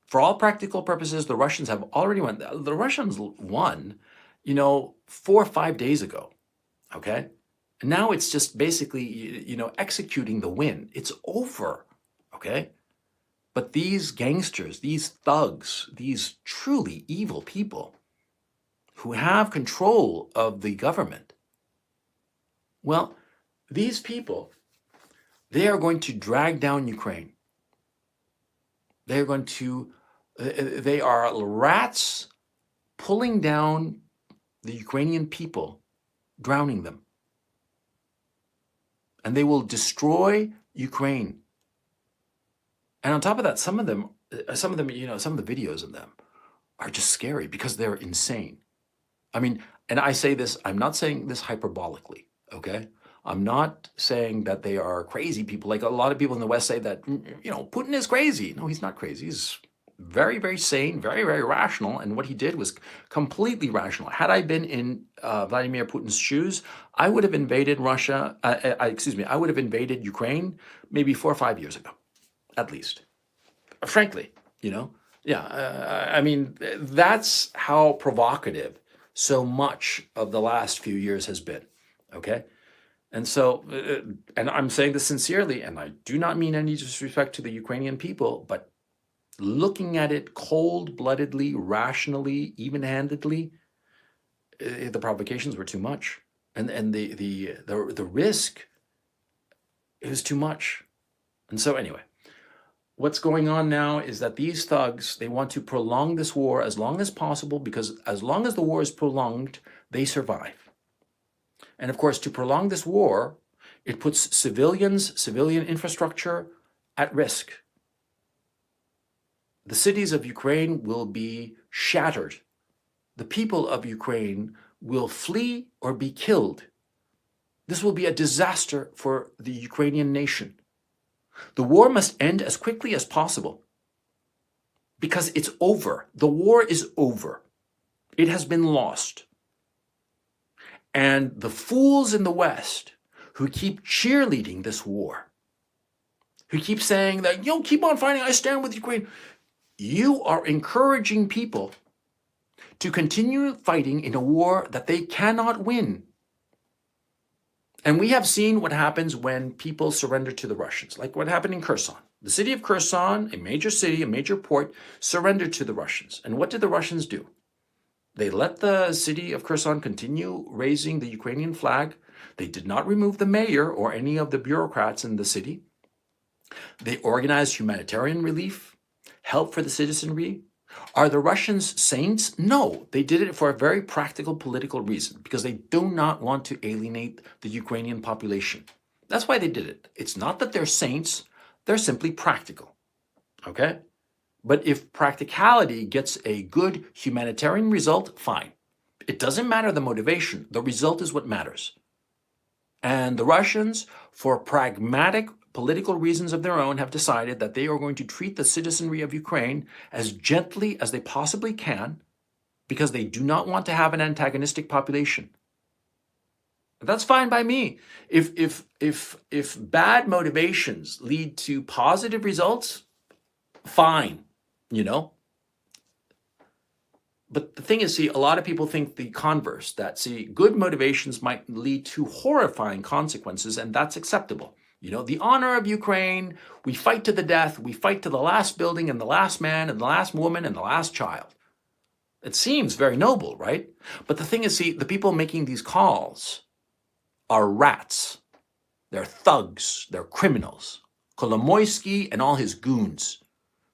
For all practical purposes, the Russians have already won. The Russians won, 4 or 5 days ago, okay? And now it's just basically, executing the win. It's over, okay? But these gangsters, these thugs, these truly evil people who have control of the government, well, these people, they are going to drag down Ukraine. They're going to, they are rats pulling down the Ukrainian people, drowning them. And they will destroy Ukraine. And on top of that, some of them, some of the videos of them are just scary because they're insane. I mean, and I say this, I'm not saying this hyperbolically, okay? I'm not saying that they are crazy people. Like a lot of people in the West say that, Putin is crazy. No, he's not crazy. He's very, very sane, very, very rational. And what he did was completely rational. Had I been in Vladimir Putin's shoes, I would have invaded Russia, I would have invaded Ukraine maybe 4 or 5 years ago, at least. Frankly, I mean, that's how provocative so much of the last few years has been, okay? And so, and I'm saying this sincerely, and I do not mean any disrespect to the Ukrainian people, but looking at it cold-bloodedly, rationally, even-handedly, the provocations were too much, and the risk is too much. And so anyway, what's going on now is that these thugs, they want to prolong this war as long as possible, because as long as the war is prolonged, they survive. And of course, to prolong this war, it puts civilian infrastructure at risk. The cities of Ukraine will be shattered. The people of Ukraine will flee or be killed. This will be a disaster for the Ukrainian nation. The war must end as quickly as possible because it's over. The war is over. It has been lost. And the fools in the West who keep cheerleading this war, who keep saying that, keep on fighting, I stand with Ukraine, you are encouraging people to continue fighting in a war that they cannot win. And we have seen what happens when people surrender to the Russians, like what happened in Kherson. The city of Kherson, a major city, a major port, surrendered to the Russians. And what did the Russians do? They let the city of Kherson continue raising the Ukrainian flag. They did not remove the mayor or any of the bureaucrats in the city. They organized humanitarian relief, help for the citizenry. Are the Russians saints? No, they did it for a very practical political reason, because they do not want to alienate the Ukrainian population. That's why they did it. It's not that they're saints, they're simply practical, okay? But if practicality gets a good humanitarian result, fine. It doesn't matter the motivation, the result is what matters. And the Russians, for pragmatic political reasons of their own, have decided that they are going to treat the citizenry of Ukraine as gently as they possibly can, because they do not want to have an antagonistic population. That's fine by me. If bad motivations lead to positive results, fine, But the thing is, a lot of people think the converse, that, good motivations might lead to horrifying consequences, and that's acceptable. The honor of Ukraine, we fight to the death, we fight to the last building and the last man and the last woman and the last child. It seems very noble, right? But the thing is, the people making these calls are rats. They're thugs, they're criminals. Kolomoisky and all his goons.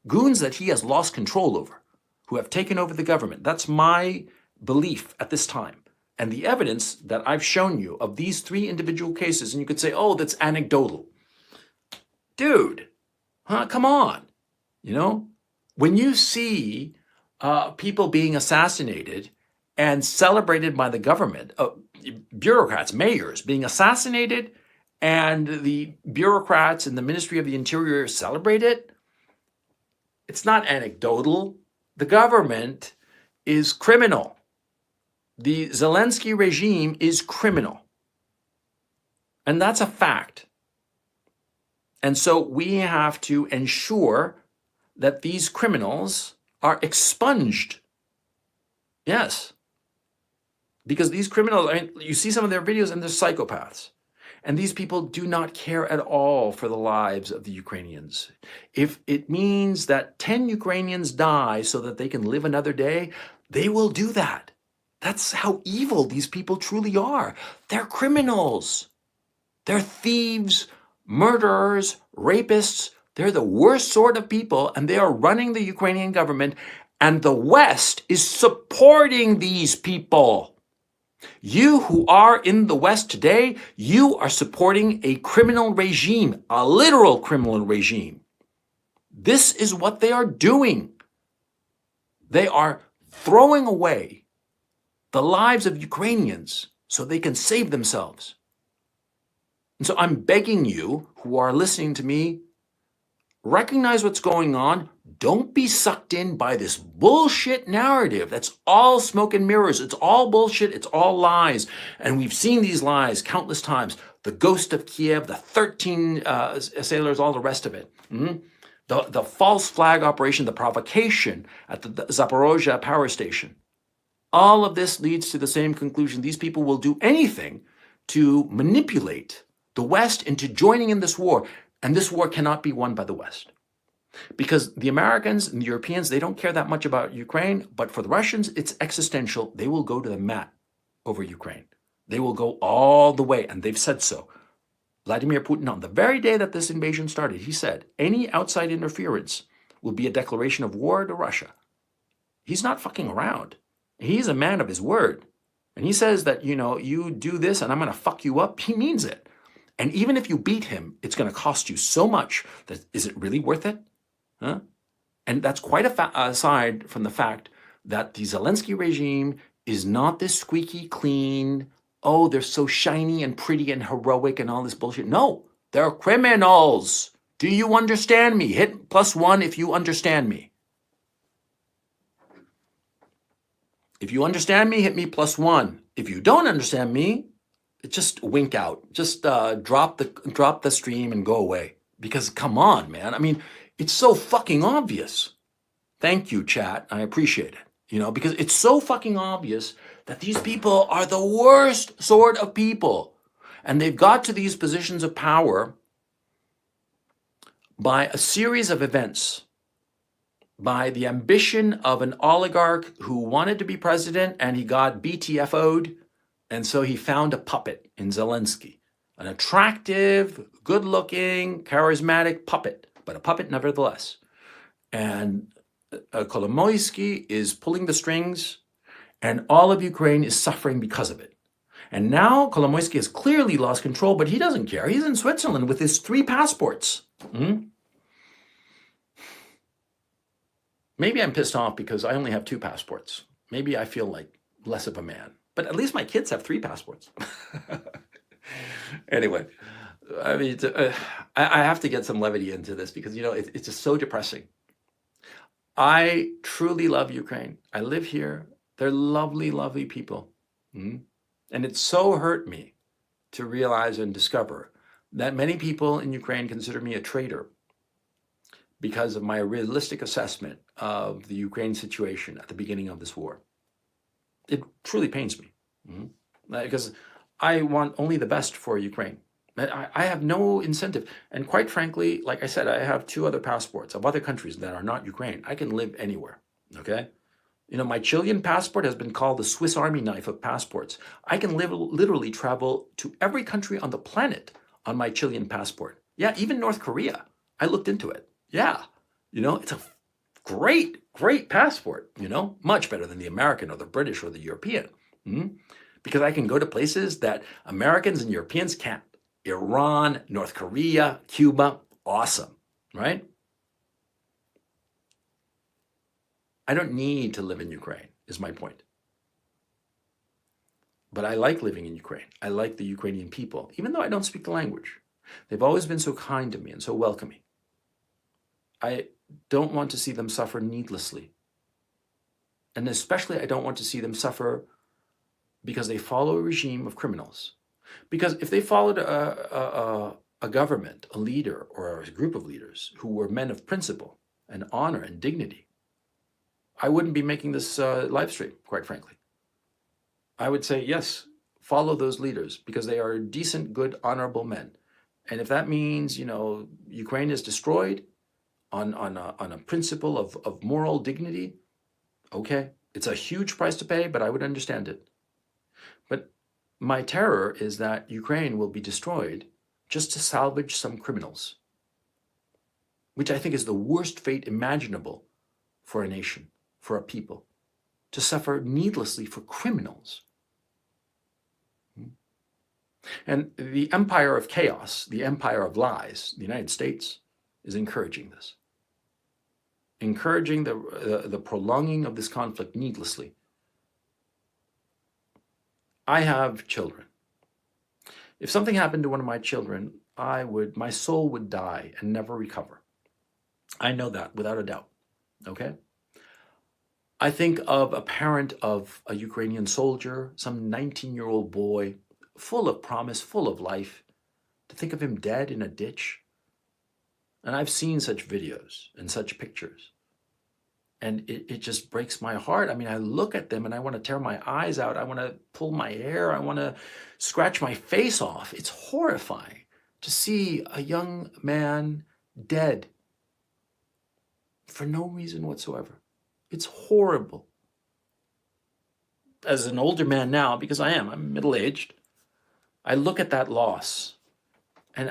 Goons that he has lost control over, who have taken over the government. That's my belief at this time. And the evidence that I've shown you of these 3 individual cases, and you could say, oh, that's anecdotal. Dude, come on. When you see people being assassinated and celebrated by the government, bureaucrats, mayors being assassinated, and the bureaucrats in the Ministry of the Interior celebrate it, it's not anecdotal. The government is criminal. The Zelensky regime is criminal. And that's a fact. And so we have to ensure that these criminals are expunged. Yes. Because these criminals, you see some of their videos and they're psychopaths. And these people do not care at all for the lives of the Ukrainians. If it means that 10 Ukrainians die so that they can live another day, they will do that. That's how evil these people truly are. They're criminals. They're thieves, murderers, rapists, They're the worst sort of people, and they are running the Ukrainian government, and the West is supporting these people. You who are in the West today, you are supporting a criminal regime, a literal criminal regime. This is what they are doing. They are throwing away the lives of Ukrainians so they can save themselves. And so I'm begging you who are listening to me, recognize what's going on. Don't be sucked in by this bullshit narrative. That's all smoke and mirrors. It's all bullshit. It's all lies. And we've seen these lies countless times. The ghost of Kiev, the 13 sailors, all the rest of it. The false flag operation, the provocation at the Zaporozhye power station. All of this leads to the same conclusion. These people will do anything to manipulate the West into joining in this war. And this war cannot be won by the West. Because the Americans and the Europeans, they don't care that much about Ukraine, but for the Russians, it's existential. They will go to the mat over Ukraine. They will go all the way, and they've said so. Vladimir Putin, on the very day that this invasion started, he said, any outside interference will be a declaration of war to Russia. He's not fucking around. He's a man of his word. And he says that, you do this and I'm going to fuck you up. He means it. And even if you beat him, it's going to cost you so much that is it really worth it? Huh? And that's quite aside from the fact that the Zelensky regime is not this squeaky clean, oh, they're so shiny and pretty and heroic and all this bullshit. No, they're criminals. Do you understand me? Hit +1 if you understand me. If you understand me, hit me +1. If you don't understand me, just wink out. Just drop the stream and go away. Because come on, man. I mean, it's so fucking obvious. Thank you, chat. I appreciate it. Because it's so fucking obvious that these people are the worst sort of people. And they've got to these positions of power by a series of events, by the ambition of an oligarch who wanted to be president and he got BTFO'd. And so he found a puppet in Zelensky, an attractive, good-looking, charismatic puppet, but a puppet nevertheless. And Kolomoisky is pulling the strings, and all of Ukraine is suffering because of it. And now Kolomoisky has clearly lost control, but he doesn't care. He's in Switzerland with his 3 passports. Maybe I'm pissed off because I only have 2 passports. Maybe I feel like less of a man. But at least my kids have 3 passports. Anyway, I mean, I have to get some levity into this because, it's just so depressing. I truly love Ukraine. I live here. They're lovely, lovely people. And it so hurt me to realize and discover that many people in Ukraine consider me a traitor because of my realistic assessment of the Ukraine situation at the beginning of this war. It truly pains me because I want only the best for Ukraine. I have no incentive. And quite frankly, like I said, I have 2 other passports of other countries that are not Ukraine. I can live anywhere, okay? My Chilean passport has been called the Swiss Army knife of passports. I can literally travel to every country on the planet on my Chilean passport. Yeah, even North Korea. I looked into it. Yeah, it's a great, great passport, much better than the American or the British or the European. Because I can go to places that Americans and Europeans can't. Iran, North Korea, Cuba, awesome, right? I don't need to live in Ukraine, is my point. But I like living in Ukraine. I like the Ukrainian people, even though I don't speak the language. They've always been so kind to me and so welcoming. I don't want to see them suffer needlessly. And especially I don't want to see them suffer because they follow a regime of criminals. Because if they followed a government, a leader, or a group of leaders who were men of principle and honor and dignity, I wouldn't be making this live stream, quite frankly. I would say, yes, follow those leaders because they are decent, good, honorable men. And if that means, Ukraine is destroyed on a principle of moral dignity, okay, it's a huge price to pay, but I would understand it. But my terror is that Ukraine will be destroyed just to salvage some criminals. which I think is the worst fate imaginable for a nation, for a people, to suffer needlessly for criminals. And the empire of chaos, the empire of lies, the United States, is encouraging this, encouraging the prolonging of this conflict needlessly. I have children. If something happened to one of my children, my soul would die and never recover. I know that without a doubt, okay? I think of a parent of a Ukrainian soldier, some 19-year-old boy, full of promise, full of life, to think of him dead in a ditch. And I've seen such videos and such pictures. And it just breaks my heart. I mean, I look at them and I want to tear my eyes out. I want to pull my hair. I want to scratch my face off. It's horrifying to see a young man dead for no reason whatsoever. It's horrible. As an older man now, because I'm middle-aged, I look at that loss, and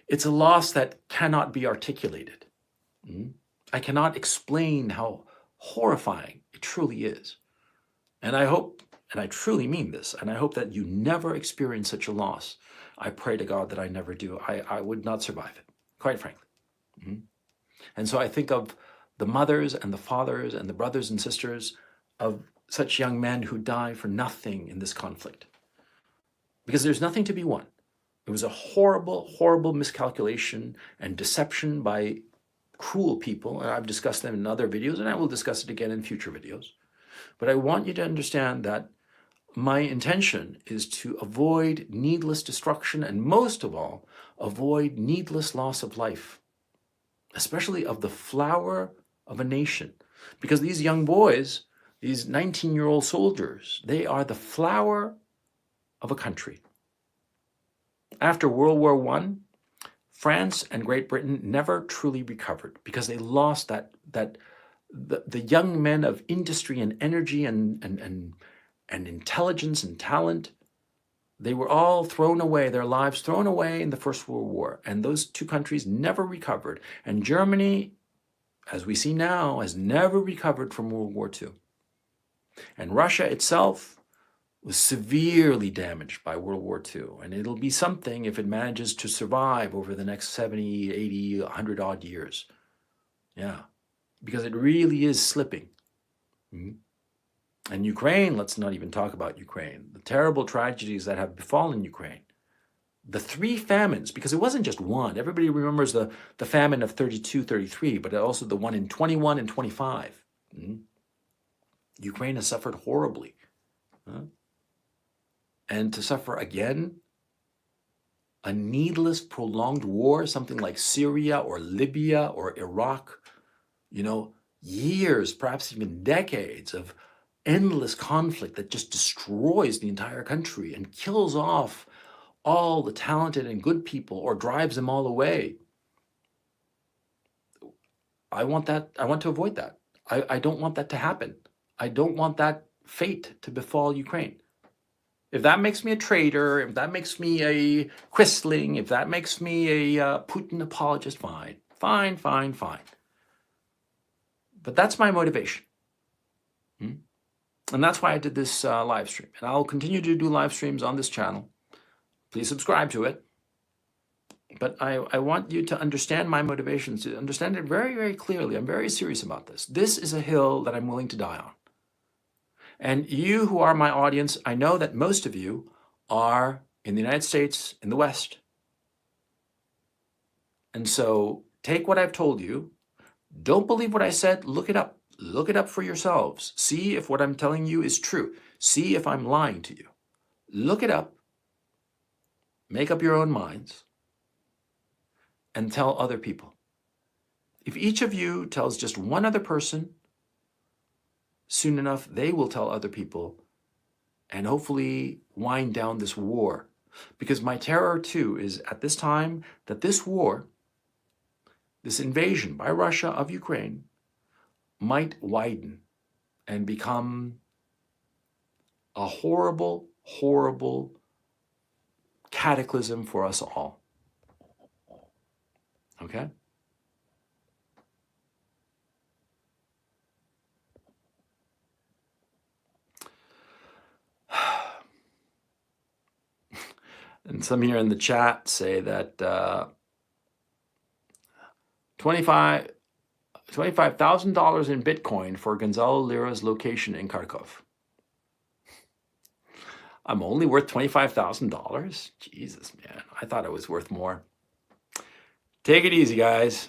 it's a loss that cannot be articulated. I cannot explain how horrifying it truly is. And I hope, and I truly mean this, and I hope that you never experience such a loss. I pray to God that I never do. I would not survive it, quite frankly. And so I think of the mothers and the fathers and the brothers and sisters of such young men who die for nothing in this conflict. Because there's nothing to be won. It was a horrible, horrible miscalculation and deception by cruel people. And I've discussed them in other videos, and I will discuss it again in future videos. But I want you to understand that my intention is to avoid needless destruction and, most of all, avoid needless loss of life, especially of the flower of a nation. Because these young boys, these 19-year-old soldiers, they are the flower of a country. After World War I, France and Great Britain never truly recovered because they lost the young men of industry and energy and intelligence and talent. They were all thrown away, their lives thrown away in the First World War. And those two countries never recovered. And Germany, as we see now, has never recovered from World War II. And Russia itself was severely damaged by World War II. And it'll be something if it manages to survive over the next 70, 80, 100 odd years. Yeah, because it really is slipping. And Ukraine, let's not even talk about Ukraine. The terrible tragedies that have befallen Ukraine. The three famines, because it wasn't just one. Everybody remembers the famine of 32, 33, but also the one in 21 and 25. Ukraine has suffered horribly. And to suffer again, a needless, prolonged war, something like Syria or Libya or Iraq, years, perhaps even decades of endless conflict that just destroys the entire country and kills off all the talented and good people or drives them all away. I want to avoid that. I don't want that to happen. I don't want that fate to befall Ukraine. If that makes me a traitor, if that makes me a Quisling, if that makes me a Putin apologist, fine. But that's my motivation. And that's why I did this live stream. And I'll continue to do live streams on this channel. Please subscribe to it. But I want you to understand my motivations, to understand it very, very clearly. I'm very serious about this. This is a hill that I'm willing to die on. And you who are my audience, I know that most of you are in the United States, in the West. And so take what I've told you. Don't believe what I said. Look it up. Look it up for yourselves. See if what I'm telling you is true. See if I'm lying to you. Look it up. Make up your own minds. And tell other people. If each of you tells just one other person, soon enough, they will tell other people and hopefully wind down this war. Because my terror, too, is at this time that this war, this invasion by Russia of Ukraine, might widen and become a horrible, horrible cataclysm for us all. Okay? And some here in the chat say that $25,000 in Bitcoin for Gonzalo Lira's location in Kharkov. I'm only worth $25,000? Jesus, man. I thought I was worth more. Take it easy, guys.